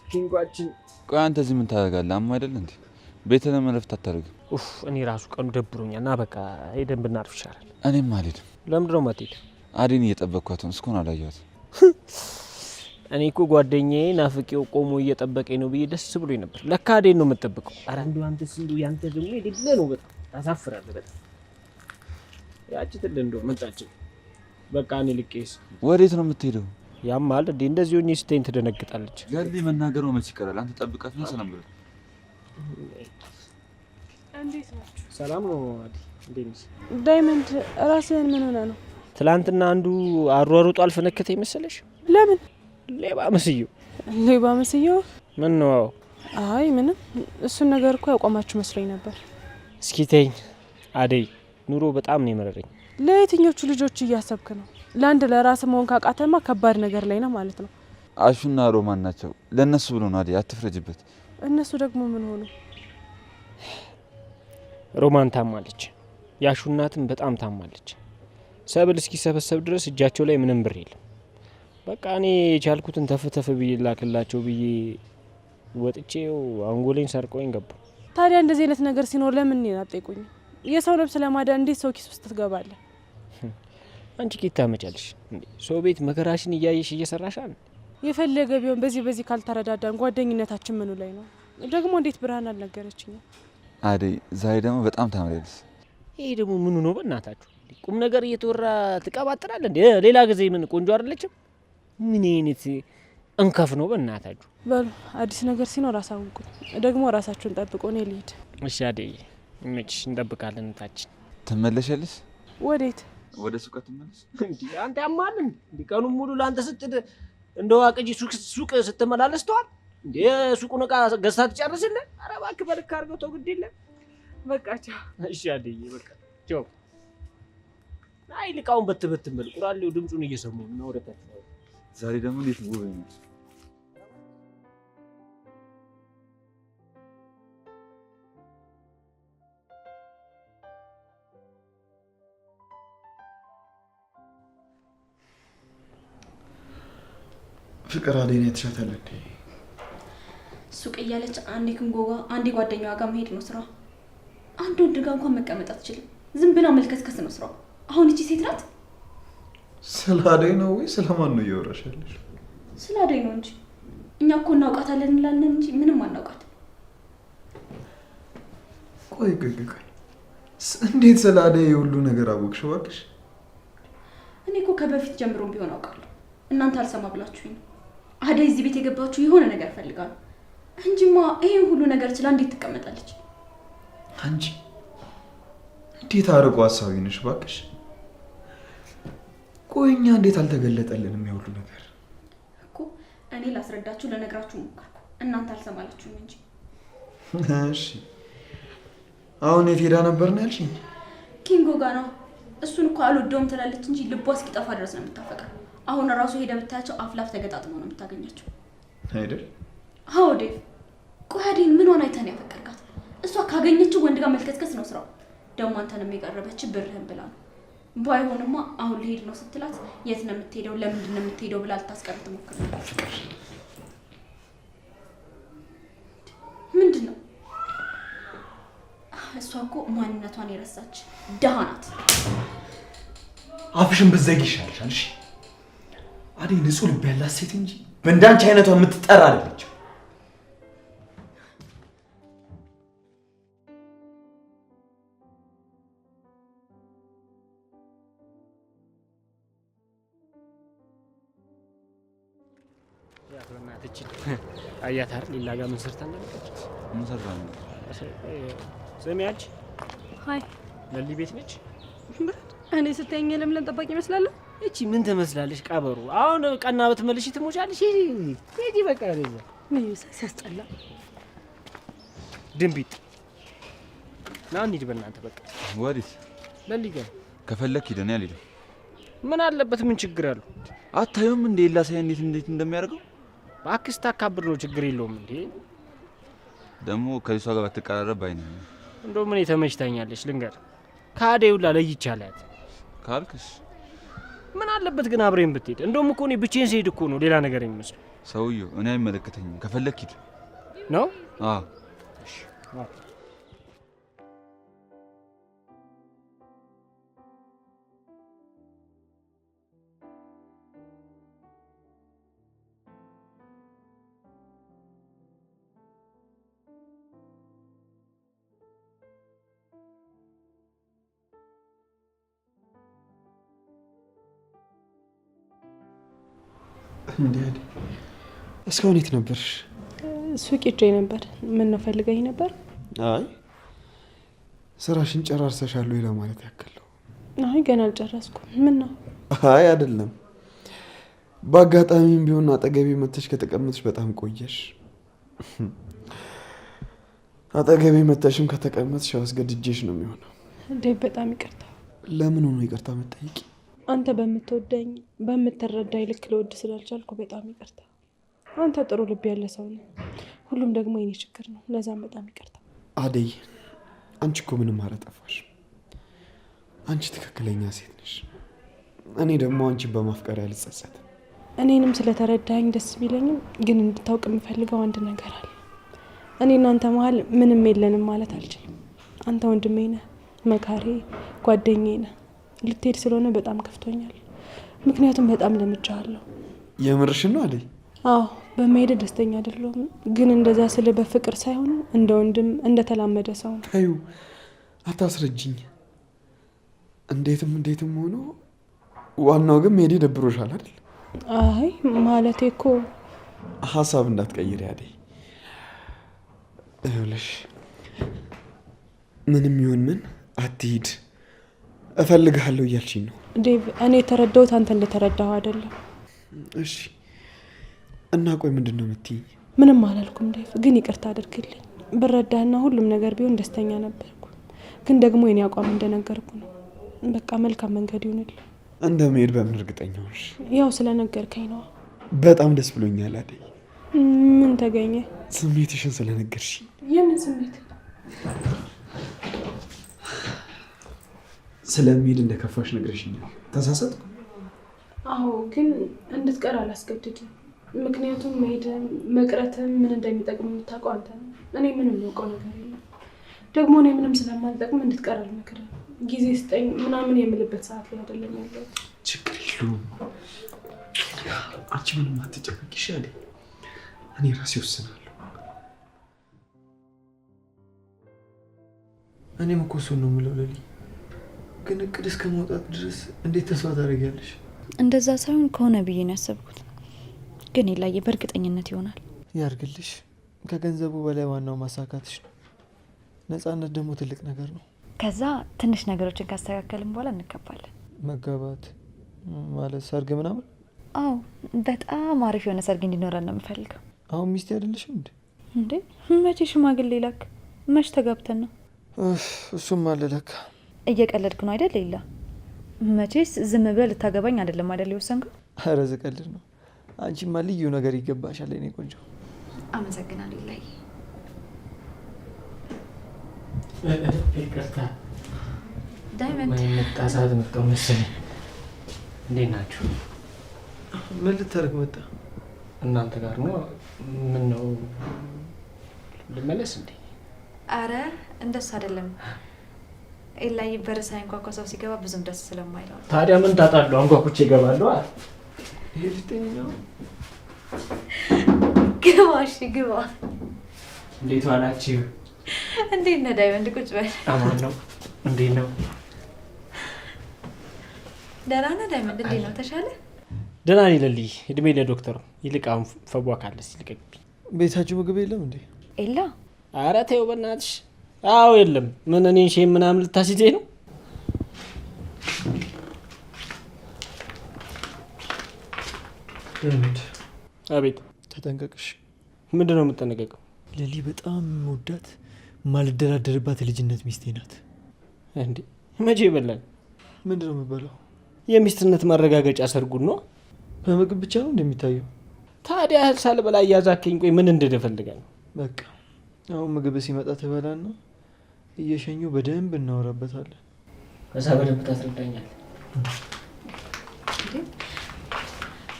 F: ኪንጓችን
C: ቆይ አንተ እዚህ ምን ታደርጋለህ? አማ አይደል እንዴ? ቤተ ለመለፍት አታደርግም?
F: እኔ ራሱ ቀኑ ደብሮኛል እና በቃ ሄደን ብናርፍ ይሻላል።
C: እኔም አልሄድም።
F: ለምንድን ነው የማትሄድ?
C: አዴን እየጠበቅኳት ነው። እስካሁን አላየኋትም።
F: እኔ እኮ ጓደኛዬ ናፍቄው ቆሞ እየጠበቀኝ ነው ብዬ ደስ ብሎኝ ነበር። ለካ አዴን ነው የምትጠብቀው። ኧረ እንደው አንተስ እንደው ያንተ ደግሞ የሌለ ነው። በጣም ታሳፍራለህ። በጣም ያቺ ትል እንደው መጣች። በቃ እኔ ልቄስ።
C: ወዴት ነው የምትሄደው?
F: ያማል እንዴ? እንደዚህ ሆኜ ስትኝ ትደነግጣለች።
C: ገሊ መናገሩ መች ይቀራል? አንተ ጠብቃት ነው። ሰላም ብለህ
A: እንዴት ናችሁ?
F: ሰላም ነው አዲ። እንዴት ነሽ
A: ዳይመንድ? ራስህን ምን ሆነ ነው?
F: ትላንትና አንዱ አሯሩጦ አልፈነከተ ይመስለሽ?
A: ለምን?
F: ሌባ መስየው።
A: ሌባ መስየው?
F: ምን ነው?
A: አይ ምንም። እሱን ነገር እኮ ያቆማችሁ መስሎኝ ነበር።
F: እስኪ ተይኝ አደይ፣ ኑሮ በጣም ነው የመረረኝ።
A: ለየትኞቹ ልጆች እያሰብክ ነው? ለአንድ ለራስ መሆን ካቃተማ ከባድ ነገር ላይ ነው ማለት ነው።
C: አሹና ሮማን ናቸው። ለነሱ ብሎ ነው አደይ፣ አትፍረጅበት።
A: እነሱ ደግሞ ምን ሆኑ?
F: ሮማን ታማለች፣ ያሹ እናትም በጣም ታማለች። ሰብል እስኪሰበሰብ ድረስ እጃቸው ላይ ምንም ብር የለም። በቃ እኔ የቻልኩትን ተፍተፍ ብዬ ላክላቸው ብዬ ወጥቼው አንጎሌን ሰርቆኝ ገባ።
A: ታዲያ እንደዚህ አይነት ነገር ሲኖር ለምን አትጠይቁኝ? የሰው ነብስ ለማዳን እንዴት ሰው ኪስ ውስጥ ትገባለህ?
F: አንቺ ኬት ታመጫለሽ እንዴ? ሰው ቤት መከራሽን እያየሽ እየሰራሻል።
A: የፈለገ ቢሆን በዚህ ካልተረዳዳን ጓደኝነታችን ምኑ ላይ ነው? ደግሞ እንዴት ብርሃን አልነገረችኝም?
C: አደይ ዛሬ ደግሞ በጣም ታምሪያለሽ።
F: ይሄ ደግሞ ምኑ ነው በእናታችሁ? ቁም ነገር እየተወራ ትቀባጥራለ እንዴ? ሌላ ጊዜ ምን ቆንጆ አይደለችም? ምን አይነት እንከፍ ነው በእናታችሁ?
A: በሉ አዲስ ነገር ሲኖር አሳውቁ። ደግሞ ራሳችሁን ጠብቁ። እኔ ልሂድ።
F: እሺ አደይ፣ እመችሽ፣ እንጠብቃለን። እንታችን
C: ትመለሻለሽ?
A: ወዴት?
C: ወደ ሱቅ ትመለስ
F: እንዴ? አንተ ያማልን እንዴ? ቀኑን ሙሉ ላንተ ስትል እንደው አቅጂ ሱቅ ስትመላለስ ተዋል እንዴ? ሱቁን እቃ ገዝታ ትጨርስልህ? ኧረ እባክህ በልክ አድርገው ተው፣ ግድ የለም
A: በቃ ቻው።
F: እሺ አደይ፣ በቃ ቻው። አይ ልቃውን በትበትመል ቁራሌው ድምጹን እየሰሙ ነው ወደታች።
C: ዛሬ ደግሞ እንዴት ውብ ነው!
H: ፍቅር አደይን የተሻታለ እንዴ?
D: ሱቅ እያለች አንዴ ክንጎጋ አንዴ ጓደኛዋ ጋር መሄድ ነው ስራው። አንድ ወንድ ጋር እንኳን መቀመጥ አትችልም። ዝም ብላ መልከስከስ ነው ስራው። አሁን እቺ ሴት ናት?
H: ስለ አደይ ነው ወይ ስለማን ነው እያወራሽ ያለሽ?
D: ስለ አደይ ነው እንጂ እኛ እኮ እናውቃታለን እንላለን እንጂ ምንም አናውቃት።
H: ቆይ እንዴት ስለ አደይ ሁሉ ነገር አወቅሽ? እባክሽ
D: እኔ እኮ ከበፊት ጀምሮም ቢሆን አውቃለሁ። እናንተ አልሰማ ብላችሁኝ ነው። አደይ እዚህ ቤት የገባችሁ የሆነ ነገር ፈልጋ ነው እንጂማ ይሄን ሁሉ ነገር ችላ እንዴት ትቀመጣለች?
H: አንቺ እንዴት አርቆ ሀሳቢ ነሽ እባክሽ። ቆይ እኛ እንዴት አልተገለጠልንም የሁሉ ነገር?
D: እኮ እኔ ላስረዳችሁ ለነግራችሁ ሞከርኩ፣ እናንተ አልሰማላችሁም እንጂ።
H: እሺ አሁን የት ሄዳ ነበር ነው ያልሽኝ?
D: ኪንጎ ጋር ነው። እሱን እኮ አልወደውም ትላለች እንጂ ልቧ እስኪጠፋ ድረስ ነው የምታፈቅረው። አሁን ራሱ ሄደ ብታያቸው አፍላፍ ተገጣጥመው ነው የምታገኛቸው
H: አይደል?
D: አዎ ዴቭ። ቆይ አደይን ምኗን አይተህ ነው ያፈቀርካት? እሷ ካገኘችው ወንድ ጋር መልከስከስ ነው ስራው። ደግሞ አንተንም የቀረበች ብርህን ብላ ነው። ባይሆንማ አሁን ልሄድ ነው ስትላት የት ነው የምትሄደው ለምንድን ነው የምትሄደው ብላ ልታስቀር ትሞክር ነበር። ምንድን ነው? እሷ እኮ ማንነቷን የረሳች ደሃ ናት።
H: አፍሽን ብትዘጊ ይሻልሻል። እሺ አደይ ንጹህ ልብ ያላት ሴት እንጂ በእንዳንቺ አይነቷ የምትጠራ አይደለችም።
F: ያትናትች አያታር ሌላ ጋር ምን ሰርታ እንደመጣች
C: ምን ሰርታ ነው?
F: ሰሚያች
E: ሃይ
F: ለሊ ቤት ነች።
E: እኔ ስተኛ ለምን ጠባቂ ይመስላል?
F: እቺ ምን ትመስላለች? ቀበሩ አሁን ቀና በትመልሽ ትሞቻለሽ። ይሄ በቃ ለዛ
E: ምን ሲያስጠላ
F: ድንቢጥ ና እንሂድ በእናንተ በቃ።
C: ወዲስ
F: ለሊ ጋር
C: ከፈለክ ሂደን ያልሄደው
F: ምን አለበት? ምን ችግር አለው?
C: አታዩም እንዴ ላሳይ እንዴት እንደሚያደርገው?
F: ባክስታ አካብር ነው ችግር የለውም እንዴ።
C: ደግሞ ከሷ ጋር ባትቀራረብ ባይነ
F: እንደው ምን ተመችታኛለች ልንገር። ካዴውላ ለይቻላት
C: ካልክሽ
F: ምን አለበት ግን አብሬን ብትሄድ። እንደውም እኮ እኔ ብቻዬን ስሄድ እኮ ነው ሌላ ነገር የሚመስለው።
C: ሰውዬው እኔ አይመለከተኝም። ከፈለክ ሂድ
F: ነው።
C: አዎ
F: እሺ
J: እንዴ እስካሁን የት ነበርሽ?
A: ሱቅ ሄጄ ነበር። ምን ነው ፈልገኝ ነበር?
J: አይ ስራሽን ጨራርሰሻል ወይ ለማለት ያክል ነው።
A: አይ ገና አልጨረስኩም። ምን ነው?
J: አይ አይደለም፣ በአጋጣሚም ቢሆን አጠገቤ መተሽ ከተቀመጥሽ በጣም ቆየሽ። አጠገቤ መተሽም ከተቀመጥሽ አስገድጄሽ ነው የሚሆነው።
A: ዴቭ በጣም ይቅርታ።
J: ለምን ሆኖ ይቅርታ መጠየቂ?
A: አንተ በምትወደኝ በምትረዳኝ ልክ ልወድ ስላልቻልኩ በጣም ይቅርታ። አንተ ጥሩ ልብ ያለ ሰው ነው። ሁሉም ደግሞ የኔ ችግር ነው። ለዛም በጣም ይቅርታ።
J: አደይ አንቺ እኮ ምንም አላጠፋሽ። አንቺ ትክክለኛ ሴት ነሽ። እኔ ደግሞ አንቺን በማፍቀር አልጸጸትም።
A: እኔንም ስለተረዳኝ ደስ ቢለኝም ግን እንድታውቅ የምፈልገው አንድ ነገር አለ። እኔ እናንተ መሀል ምንም የለንም ማለት አልችልም። አንተ ወንድሜ ነህ፣ መካሬ፣ ጓደኛዬ ነህ። ልትሄድ ስለሆነ በጣም ከፍቶኛል። ምክንያቱም በጣም ለምጃለሁ።
J: የምርሽን ነው አደይ?
A: አዎ በመሄድ ደስተኛ አይደለሁም። ግን እንደዛ ስለ በፍቅር ሳይሆን እንደ ወንድም እንደተላመደ ሰው ነው።
J: ታዩ አታስረጅኝ። እንዴትም ሆኖ ዋናው ግን መሄዴ ደብሮሻል አይደል?
A: አይ ማለቴ እኮ
J: ሀሳብ እንዳትቀይሪ አደይ። ይኸውልሽ ምንም ይሁን ምን አትሂድ፣ እፈልግሃለሁ እያልሽኝ ነው።
A: ዴቭ እኔ የተረዳሁት አንተ እንደተረዳኸው አይደለም።
J: እሺ እና ቆይ ምንድን ነው የምትይኝ?
A: ምንም አላልኩም ዴቭ፣ ግን ይቅርታ አድርግልኝ። ብረዳህና ሁሉም ነገር ቢሆን ደስተኛ ነበርኩ። ግን ደግሞ የኔ አቋም እንደነገርኩ ነው። በቃ መልካም መንገድ ይሁንልህ።
J: እንደምሄድ በምን እርግጠኛ ሆንሽ?
A: ያው ስለነገርከኝ ነው።
J: በጣም ደስ ብሎኛል አደይ።
A: ምን ተገኘ?
J: ስሜትሽን ስለነገርሽኝ።
A: የምን ስሜት?
J: ስለሚሄድ እንደከፋሽ ነግረሽኛል። ተሳሳትኩ?
A: አዎ ግን እንድትቀር አላስገድድም። ምክንያቱም መሄድም መቅረትም ምን እንደሚጠቅም የምታውቀው አንተ ነው። እኔ ምንም የማውቀው ነገር የለም። ደግሞ እኔ ምንም ስለማልጠቅም እንድትቀር አልመክርም። ጊዜ ስጠኝ ምናምን የምልበት ሰዓት ላይ አይደለም ያለሁት።
J: ችግር የለውም። አንቺ ምንም አትጨነቂሽ አደይ። እኔ ራሴ ወስናለሁ። እኔም እኮ እሱን ነው የምለው ለሊ። ግን እቅድ እስከ መውጣት ድረስ እንዴት ተስፋ ታደርጊያለሽ?
I: እንደዛ ሳይሆን ከሆነ ብዬ ነው ያሰብኩት። ግን ይላየ በእርግጠኝነት ይሆናል።
G: ያርግልሽ። ከገንዘቡ በላይ ዋናው ማሳካትሽ ነው። ነፃነት ደግሞ ትልቅ ነገር ነው።
I: ከዛ ትንሽ ነገሮችን ካስተካከልን በኋላ እንከባለን።
G: መጋባት ማለት ሰርግ ምናምን?
I: አዎ በጣም አሪፍ የሆነ ሰርግ እንዲኖረን ነው የምፈልገው።
G: አሁን ሚስት አይደለሽም እንዴ?
I: እንዴ መቼ ሽማግሌ ላክ? መች ተጋብተን ነው?
G: እሱም አለ ለካ።
I: እየቀለድክ ነው አይደል? ሌላ መቼስ ዝም ብለህ ልታገባኝ አይደለም አይደል የወሰንከው?
G: ኧረ ዝቀልድ ነው። አንቺማ ልዩ ነገር ይገባሻል የኔ ቆንጆ።
I: አመሰግናለሁ ላይ
F: ይቅርታ
I: ዳይመንድ
F: ማይመጣ ሰዓት መጣሁ መሰለኝ። እንዴት ናችሁ?
G: ምን ልታደርግ መጣ?
F: እናንተ ጋር ነው። ምን ነው ልመለስ እንዴ?
I: አረ እንደሱ አይደለም። ኤላይ በረሳ እንኳን ሰው ሲገባ ብዙም ደስ ስለማይለው።
F: ታዲያ ምን ታጣሉ? አንጓኩቼ ይገባሉ።
G: ይሄ ልትኝ ነው?
I: ግባ እሺ ግባ።
F: እንዴት ዋላችሁ?
I: እንዴት ነህ ዳይመንድ? ቁጭ በል።
F: አማን ነው? እንዴት ነው?
I: ደህና ነህ ዳይመንድ? እንዴት ነው? ተሻለ?
F: ደህና ነኝ ለልይ። እድሜ ለዶክተሩ። ይልቅ አሁን ፈቧ ካለስ ይልቀቅብኝ።
G: ቤታችሁ ምግብ የለም እንዴ?
I: ኤላ
F: ኧረ ተይው በእናትሽ። አዎ የለም። ምን እኔን ሼም ምናምን ልታስይዘኝ ነው? አቤት።
G: ተጠንቀቅሽ።
F: ምንድን ነው የምጠነቀቀው?
G: ለሊ በጣም ወዳት ማልደራደርባት የልጅነት ሚስቴ ናት።
F: እንዴ መቼ ይበላል?
G: ምንድን ነው የምበላው?
F: የሚስትነት ማረጋገጫ ሰርጉን ነው።
G: በምግብ ብቻ ነው እንደሚታየው?
F: ታዲያ እህል ሳልበላ እያዛከኝ ቆይ ምን እንደፈልገ ነው?
G: በቃ አሁን ምግብ ሲመጣ ትበላና እየሸኙ በደንብ እናወራበታለን።
F: ከዛ በደንብ ታስረዳኛል።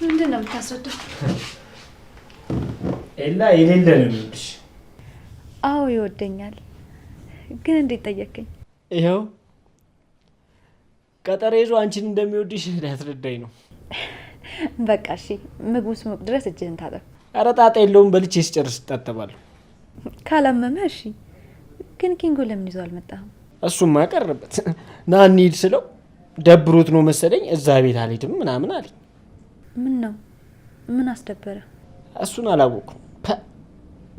I: ምንድን ነው የምታስረዳው?
F: ኤላ የሌለ ነው የሚወድሽ።
I: አዎ ይወደኛል። ግን እንዴት ጠየቀኝ?
F: ይኸው ቀጠሮ ይዞ አንቺን እንደሚወድሽ ሊያስረዳኝ ነው።
I: በቃ እሺ፣ ምግቡ ስሞቅ ድረስ እጅህን ታጠብ።
F: ኧረ ጣጣ የለውም። በልቼ ስጨርስ እታጠባለሁ።
I: ካላመመ እሺ። ግን ኪንጎ ለምን ይዞ አልመጣህም?
F: እሱማ ቀረበት። ና እንሂድ ስለው ደብሮት ነው መሰለኝ እዛ ቤት አልሄድም ምናምን አለኝ።
I: ምን ነው? ምን አስደበረ?
F: እሱን አላወኩም።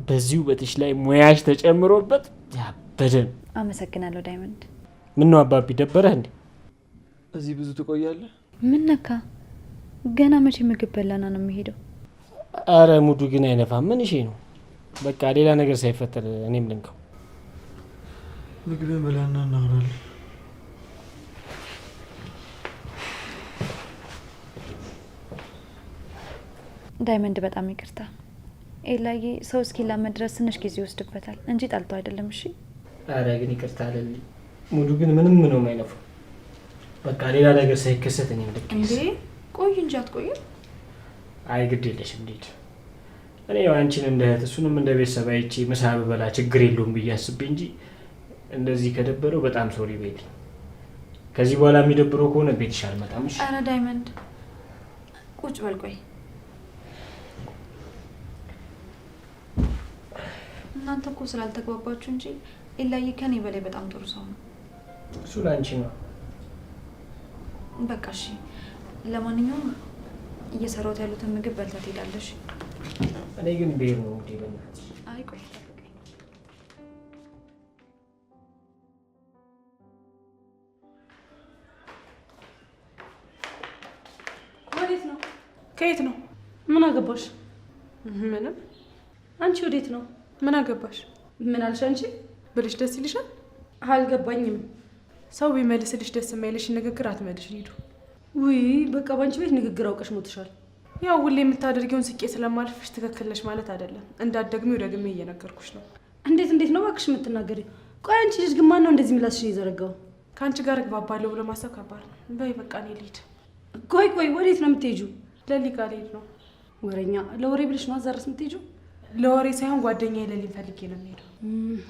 F: በዚህ ውበትሽ ላይ ሙያሽ ተጨምሮበት ያበደ ነው።
I: አመሰግናለሁ ዳይመንድ።
F: ምን ነው አባቢ ደበረህ እንዴ?
G: እዚህ ብዙ ትቆያለህ?
I: ምን ነካ? ገና መቼ ምግብ በላና ነው የሚሄደው?
F: አረ ሙዱ ግን አይነፋም። ምን እሺ ነው? በቃ ሌላ ነገር ሳይፈጠር እኔም ልንከው።
G: ምግብን በላና እናወራለን።
I: ዳይመንድ በጣም ይቅርታ። ኤላዬ ሰው እስኪላመድ ድረስ ትንሽ ጊዜ ይወስድበታል እንጂ ጠልቶ አይደለም። እሺ።
F: አረ ግን ይቅርታ አለልኝ። ሙዱ ግን ምንም ነው የማይነፋው። በቃ ሌላ ነገር ሳይከሰት እኔም ልክ
E: እንዴ ቆይ እንጂ አትቆይም?
F: አይ ግድ የለሽም እንዴት እኔ አንቺን እንደ እህት እሱንም እንደ ቤተሰብ አይቼ ምሳ ብበላ ችግር የለውም ብዬ አስቤ እንጂ እንደዚህ ከደበረው በጣም ሶሪ ቤት። ከዚህ በኋላ የሚደብረው ከሆነ ቤትሽ አልመጣም። እሺ።
E: አረ ዳይመንድ ቁጭ በል ቆይ። እናንተ እኮ ስላልተግባባችሁ እንጂ ኤላዬ ከኔ በላይ በጣም ጥሩ ሰው ነው።
F: እሱ ላንቺ ነው።
E: በቃ እሺ። ለማንኛውም እየሰራሁት ያሉትን ምግብ በልታ ትሄዳለሽ።
F: እኔ ግን ብሄር ነው እንዴ? በእናትሽ
E: አይ ቆይ ጠብቀኝ።
K: ወዴት ነው?
A: ከየት ነው?
K: ምን አገባሽ?
A: ምንም።
K: አንቺ ወዴት ነው?
A: ምን አገባሽ?
K: ምን አልሽ አንቺ?
A: ብልሽ ደስ ይልሻል?
K: አልገባኝም።
A: ሰው ቢመልስልሽ ደስ የማይልሽ ንግግር አትመልሽ ሊዱ።
K: ውይ በቃ ባንቺ ቤት ንግግር አውቀሽ ሞትሻል።
A: ያው ሁሌ የምታደርጊውን ስቄ ስለማልፍሽ ትክክል ነሽ ማለት አይደለም። እንዳትደግሚው ደግሜ እየነገርኩሽ ነው።
K: እንዴት ነው እባክሽ የምትናገሪው? ቆይ አንቺ ልጅ ግን ማን ነው እንደዚህ ምላስሽን የዘረጋው?
A: ከአንቺ ጋር እግባባለሁ ብሎ ማሰብ ከባድ ነው። በይ በቃ እኔ ልሂድ።
K: ቆይ ወዴት ነው የምትሄጂው?
A: ለሊ ጋር ልሄድ ነው።
K: ወሬኛ። ለወሬ ብለሽ ነው አዛርስ የምትሄጂው?
A: ለወሬ ሳይሆን ጓደኛዬ ለሊን ፈልጌ ነው የምሄደው።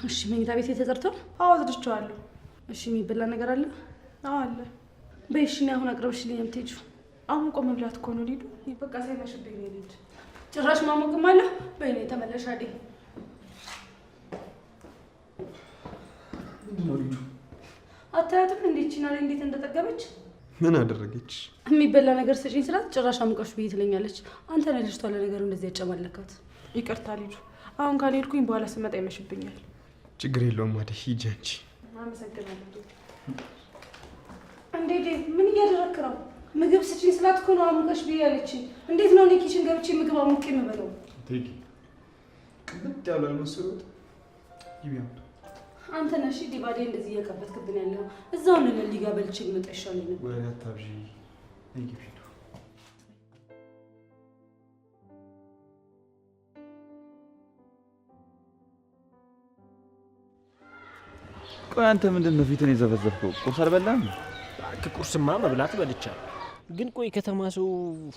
K: እሺ መኝታ ቤት የተጠርተው?
A: አዎ ወስድቼዋለሁ።
K: እሺ የሚበላ ነገር አለ?
A: አዎ አለ።
K: በይ እሺ እኔ አሁን አቅርበሽልኝ ነው የምትሄጂው?
A: አሁን ቆም መብላት እኮ ነው ሊዱ። በቃ ሳይመሽብኝ ነው ልሂድ።
K: ጭራሽ ማሞቅም አለ። በይ ነይ ተመለሽ አይደል? አታያትም እንዴ ቺና ላይ እንዴት እንደጠገበች?
J: ምን አደረገች?
K: የሚበላ ነገር ስጪኝ ስላት ጭራሽ አሙቀሽ ብዬ ትለኛለች። አንተ ነህ ልጅቷ ለነገሩ እንደዚህ ያጨማለካት።
A: ይቅርታ ሊዱ። አሁን ካልሄድኩኝ በኋላ ስመጣ ይመሽብኛል።
J: ችግር የለውም ማደ ሂጂ አንቺ።
A: አመሰግናለሁ።
K: እንዴ ምን እያደረክ ነው? ምግብ ስጪኝ ስላት እኮ ነው አሙቀሽ ብዬ ያለች። እንዴት ነው እኔ ኪችን ገብቼ ምግብ አሙቄ የምበለው?
J: ቴዲ ቅብጥ ያለ መስሎት ይቢያ
K: አንተ ነሽ ዲባዴ እንደዚህ እያቀበትክብን ያለው። እዛው ነው ለሊጋ በልቼ ልመጣ ይሻለኝ ነበር።
J: ወይ አታብዢ። እንግዲህ
C: ቆይ አንተ ምንድን ነው ፊትን የዘፈዘፍከው? ቁርስ አልበላም?
F: ቁርስማ መብላት በልቻለሁ። ግን ቆይ ከተማ ሰው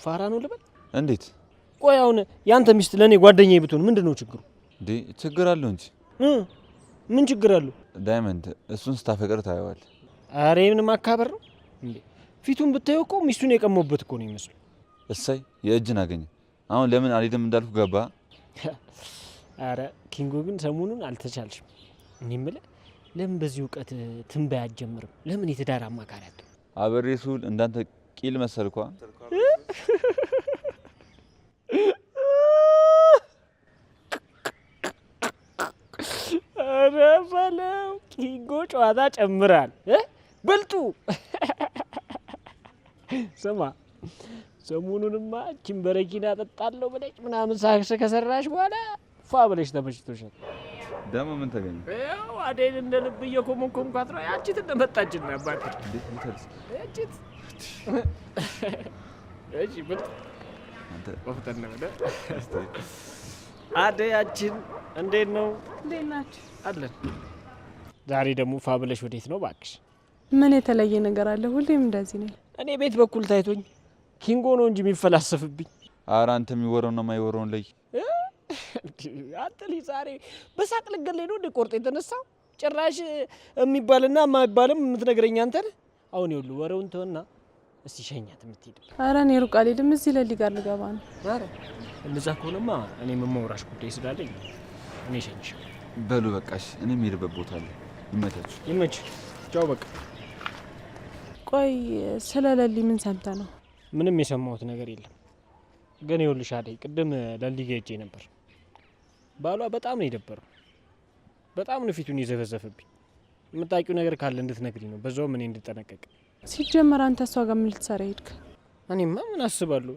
F: ፋራ ነው ልበል?
C: እንዴት?
F: ቆይ አሁን ያንተ ሚስት ለኔ ጓደኛዬ ብትሆን ምንድን ነው ችግሩ?
C: እንዴ ችግር አለው እንጂ።
F: ምን ችግር አለው?
C: ዳይመንድ እሱን ስታፈቅር ታየዋል።
F: አሬ ምን ማካበር ነው እንዴ? ፊቱን ብታየው እኮ ሚስቱን የቀመውበት እኮ ነው የሚመስለው።
C: እሰይ የእጅን አገኘ። አሁን ለምን አልሄድም እንዳልኩ ገባ።
F: አረ ኪንጎ ግን ሰሞኑን አልተቻልሽም። እኔ የምልህ ለምን በዚህ እውቀት ትንበያ አትጀምርም? ለምን የትዳር አማካሪ አትሆንም?
C: አበሬ ሱል እንዳንተ ቂል መሰልኳ።
F: ጨዋታ ጨምራል። በልጡ ስማ፣ ሰሞኑንማ እቺን በረኪና ጠጣለሁ ብለሽ ምናምን ሳክስ ከሰራሽ በኋላ ፏ ብለሽ ተመችቶሻል።
C: ደግሞ ምን ተገኘ?
F: ያው አዴን እንደ ልብ እየኮመኮምኳት ነው። ያቺት እንደመጣችና አባቴ
C: እንዴት ልትልስ?
F: ያቺት እሺ ብል
C: አንተ
F: ወፍተን ነው አዴያችን እንዴት ነው?
A: እንዴት ናችሁ?
F: አለን። ዛሬ ደግሞ ፏ ብለሽ ወዴት ነው እባክሽ?
A: ምን የተለየ ነገር አለ? ሁሌም እንደዚህ ነኝ።
F: እኔ ቤት በኩል ታይቶኝ ኪንጎ ነው እንጂ የሚፈላሰፍብኝ።
C: ኧረ አንተ የሚወራውና የማይወራውን ለይ።
F: አንተ ልጅ ዛሬ በሳቅ ልገለኝ ነው እንደ ቆርጥ የተነሳው። ጭራሽ የሚባልና የማይባልም የምትነግረኝ አንተ ነህ። አሁን ይኸውልህ ወሬውን ተወና እስቲ ሸኛት የምትሄድ።
A: ኧረ እኔ ሩቅ አልሄድም። እዚህ ለሊ ጋር ልገባ ነው።
F: ኧረ እንደዛ ከሆነማ እኔ የማወራሽ ጉዳይ ስላለኝ እኔ ሸኝሽ።
C: በሉ በቃሽ፣ እኔ የምሄድበት ቦታ አለ። ይመቻችሁ።
F: ይመች። ቻው በቃ።
A: ቆይ ስለ ለሊ ምን ሰምተህ ነው?
F: ምንም የሰማሁት ነገር የለም። ግን ይኸውልሽ አደይ፣ ቅድም ለሊ ጋር ሄጄ ነበር። ባሏ በጣም ነው የደበረው። በጣም ነው ፊቱን የዘፈዘፈብኝ። የምታውቂው ነገር ካለ እንድትነግሪኝ ነው፣ በዛውም እኔ እንድጠነቀቅ።
A: ሲጀመር አንተ እሷ ጋር ምን ልትሰራ ሄድክ?
F: እኔማ ምን አስባለሁ፣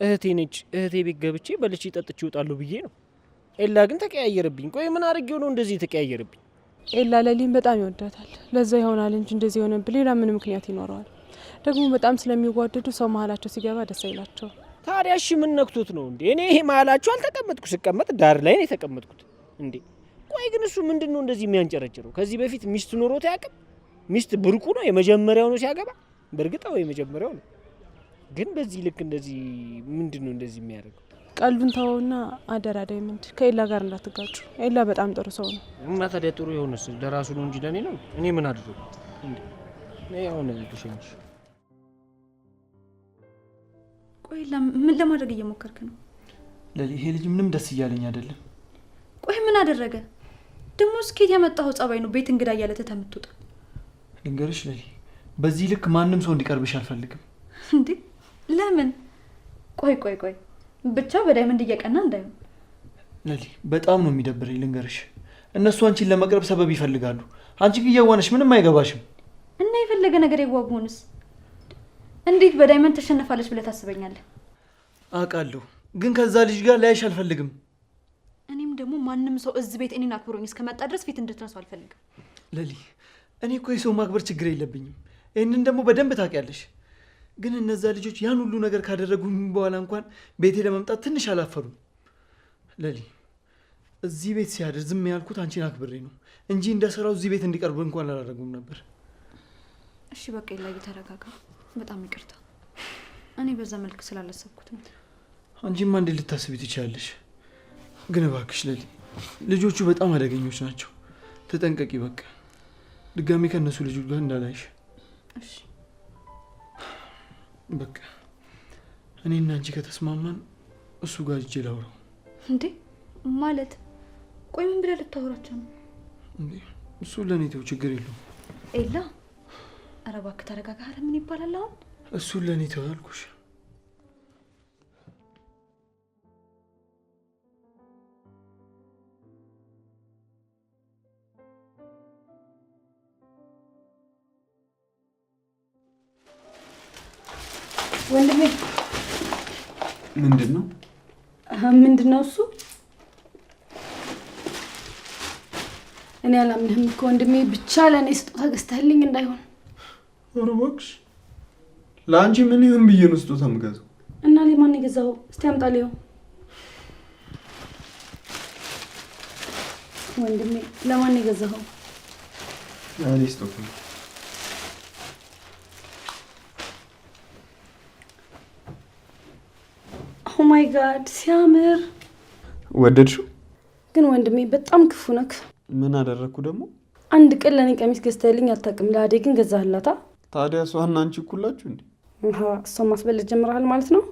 F: እህቴ ነች። እህቴ ቤት ገብቼ በልቼ ጠጥቼ እወጣለሁ ብዬ ነው። ኤላ ግን ተቀያየረብኝ። ቆይ ምን አድርጌው ነው እንደዚህ ተቀያየረብኝ?
A: ኤላ ለሊን በጣም ይወዳታል። ለዛ ይሆናል እንጂ እንደዚህ የሆነብህ ሌላ ምን ምክንያት ይኖረዋል? ደግሞ በጣም ስለሚዋደዱ ሰው መሀላቸው ሲገባ ደስ አይላቸው።
F: ታዲያ እሺ ምን ነክቶት ነው እንዴ? እኔ ይሄ መሀላቸው አልተቀመጥኩ፣ ስቀመጥ ዳር ላይ ነው የተቀመጥኩት እንዴ። ቆይ ግን እሱ ምንድን ነው እንደዚህ የሚያንጨረጭረው? ከዚህ በፊት ሚስት ኖሮት አያውቅም? ሚስት ብርቁ ነው? የመጀመሪያው ነው ሲያገባ። በእርግጥ የመጀመሪያው ነው፣ ግን በዚህ ልክ እንደዚህ ምንድን ነው እንደዚህ የሚያደርገው?
A: ቀሉን ተወውና አደራ ዳይመንድ ከኤላ ጋር እንዳትጋጩ። ኤላ በጣም ጥሩ ሰው ነው።
F: እና ታዲያ ጥሩ የሆነስ ለራሱ ነው እንጂ ለኔ ነው? እኔ ምን አድርገው እንዴ? እኔ አሁን ልሸኝሽ።
I: ቆይ ምን ለማድረግ እየሞከርክ ነው?
G: ለሊ፣ ይሄ ልጅ ምንም ደስ እያለኝ አይደለም።
I: ቆይ ምን አደረገ ደግሞ? ስኬት ያመጣው ጸባይ ነው ቤት እንግዳ እያለ ተተምትወጣ።
G: ልንገርሽ ለሊ፣ በዚህ ልክ ማንም ሰው እንዲቀርብሽ አልፈልግም።
I: እንዴ ለምን? ቆይ ብቻ በዳይመንድ እየቀና እንዳይሆን።
G: ለሊ፣ በጣም ነው የሚደብረኝ። ልንገርሽ፣ እነሱ አንቺን ለመቅረብ ሰበብ ይፈልጋሉ። አንቺ ግን እየዋነሽ ምንም አይገባሽም።
I: እና የፈለገ ነገር የዋጉንስ እንዴት በዳይመንድ ተሸነፋለች ብለህ ታስበኛለህ?
G: አውቃለሁ፣ ግን ከዛ ልጅ ጋር ላይሽ አልፈልግም።
I: እኔም ደግሞ ማንም ሰው እዚህ ቤት እኔን አክብሮኝ እስከመጣ ድረስ ፊት እንድትነሱ አልፈልግም።
G: ለሊ፣ እኔ እኮ የሰው ማክበር ችግር የለብኝም። ይህንን ደግሞ በደንብ ታውቂያለሽ። ግን እነዛ ልጆች ያን ሁሉ ነገር ካደረጉኝ በኋላ እንኳን ቤቴ ለመምጣት ትንሽ አላፈሩም። ለሊ፣ እዚህ ቤት ሲያድር ዝም ያልኩት አንቺን አክብሬ ነው እንጂ እንደ ስራው እዚህ ቤት እንዲቀርቡ እንኳን አላደረጉም ነበር።
I: እሺ በቃ ላይ ተረጋጋ። በጣም ይቅርታ፣ እኔ በዛ መልክ ስላላሰብኩት ነው።
G: አንቺማ እንዴት ልታስቢ ትችላለሽ? ግን እባክሽ ለሊ፣ ልጆቹ በጣም አደገኞች ናቸው። ተጠንቀቂ። በቃ ድጋሚ ከእነሱ ልጆች ጋር እንዳላይሽ።
I: እሺ
G: በቃ እኔና አንቺ ከተስማማን እሱ ጋር እጄ ላውራው።
I: እንዴ ማለት? ቆይ ምን ብለህ ልታወራቸው ነው?
G: እንዴ እሱ ለእኔ ተው፣ ችግር የለውም።
I: ኤላ ኧረ እባክህ ተረጋጋ። ኧረ ምን ይባላል አሁን?
G: እሱን ለእኔ ተው ያልኩሽ።
K: ወንድሜ
J: ምንድን ነው?
K: ምንድን ነው እሱ? እኔ አላምንህም እኮ ወንድሜ። ብቻ ለእኔ ስጦታ ገዝተህልኝ እንዳይሆን።
J: ኧረ እባክሽ፣ ለአንቺ ምን ይሁን ብዬ ነው ስጦታ የምገዛው?
K: እና ለማን የገዛኸው? እስቲ አምጣልኝ። ወንድሜ ለማን የገዛኸው?
J: ለእኔ ስጦታ ነው።
K: ኦ ማይ ጋድ ሲያምር።
J: ወደድሽው?
K: ግን ወንድሜ በጣም ክፉ ነክ።
J: ምን አደረግኩ ደግሞ?
K: አንድ ቀን ለእኔ ቀሚስ ገዝተህልኝ አታውቅም። ለአዴ ግን ገዛህላታ።
J: ታዲያ እሷና አንቺ እኩላችሁ እንዴ?
K: እሷን ማስበለጥ ጀምረሃል ማለት ነው?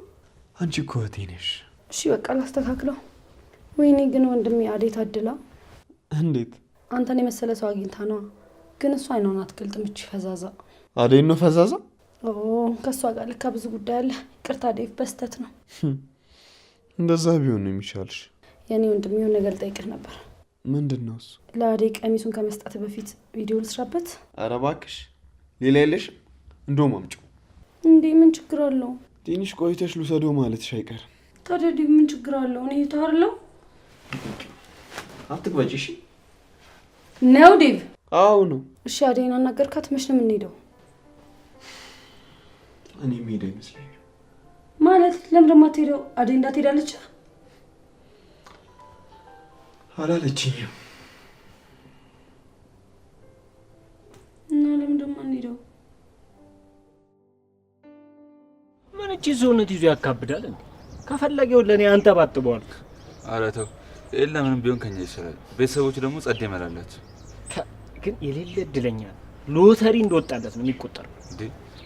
J: አንቺ እኮ እህቴ ነሽ።
K: እሺ በቃ ላስተካክለው። ወይኔ ግን ወንድሜ አዴ ታድላ።
J: እንዴት?
K: አንተን የመሰለ ሰው አግኝታ ነው። ግን እሷ አይኗን አትገልጥም። እቺ ፈዛዛ።
J: አዴን ነው ፈዛዛ?
K: ከእሷ ጋር ልካ ብዙ ጉዳይ አለ። ቅርታ ዴቭ፣ በስተት ነው።
J: እንደዛ ቢሆን ነው የሚሻልሽ።
K: የኔ ወንድም የሆነ ነገር ልጠይቅህ ነበር።
J: ምንድን ነው እሱ?
K: ለአደይ ቀሚሱን ከመስጠት በፊት ቪዲዮ ልስራበት።
J: ኧረ እባክሽ ሌላ የለሽም? እንደውም አምጪው።
K: እንዴ ምን ችግር አለው?
J: ትንሽ ቆይተሽ ልውሰደው ማለትሽ አይቀርም።
K: ታዲያ ዴቭ ምን ችግር አለው? እኔ ታርለው
J: አትግባጭ። እሺ
K: ነው ዴቭ?
J: አዎ ነው።
K: እሺ አደይን አናገርካት? መች ነው የምንሄደው?
J: እኔ የምሄድ አይመስለኝም።
K: ማለት ለምን ደግሞ አትሄደው? አደይ እንዳትሄዳለች
J: አላለችኝም።
K: እና ለምን ደግሞ አንሄደው?
F: ምን እቺ ሰውነት ይዞ ያካብዳል እንዴ? ከፈለገው ለኔ አንተ ባጥበዋል።
C: ኧረ ተው ኤላ፣ ምንም ቢሆን ከኛ ይሻላል። ቤተሰቦቹ ደግሞ ጸዴ መላላቸው።
F: ግን የሌለ እድለኛ ነው። ሎተሪ እንደወጣለት ነው የሚቆጠረው።
C: እንዴ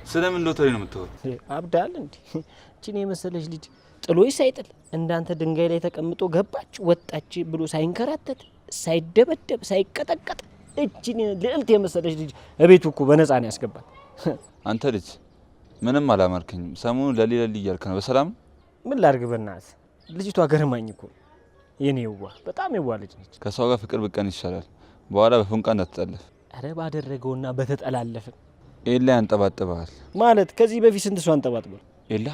C: ስለምን ሎተሪ ነው የምታወራው?
F: አብዳል እንዴ? እቺን የመሰለች ልጅ ጥሎይ ሳይጥል እንዳንተ ድንጋይ ላይ ተቀምጦ ገባች ወጣች ብሎ ሳይንከራተት ሳይደበደብ ሳይቀጠቀጥ እቺን ልዕልት የመሰለች ልጅ እቤቱ እኮ በነፃ ነው ያስገባል።
C: አንተ ልጅ ምንም አላማርከኝም። ሰሞኑን ለሌላ ልጅ እያልክ ነው። በሰላም
F: ምን ላድርግ በእናትህ። ልጅቷ ገርማኝ እኮ የኔ የዋ በጣም የዋ ልጅ ነች።
C: ከሰው ጋር ፍቅር ብቀን ይሻላል። በኋላ በፉንቃ እንዳትጠለፍ።
F: አረ ባደረገውና በተጠላለፍን
C: ኤላ ያንጠባጥባል
F: ማለት ከዚህ በፊት ስንት ሰው አንጠባጥባል።
C: ኤላ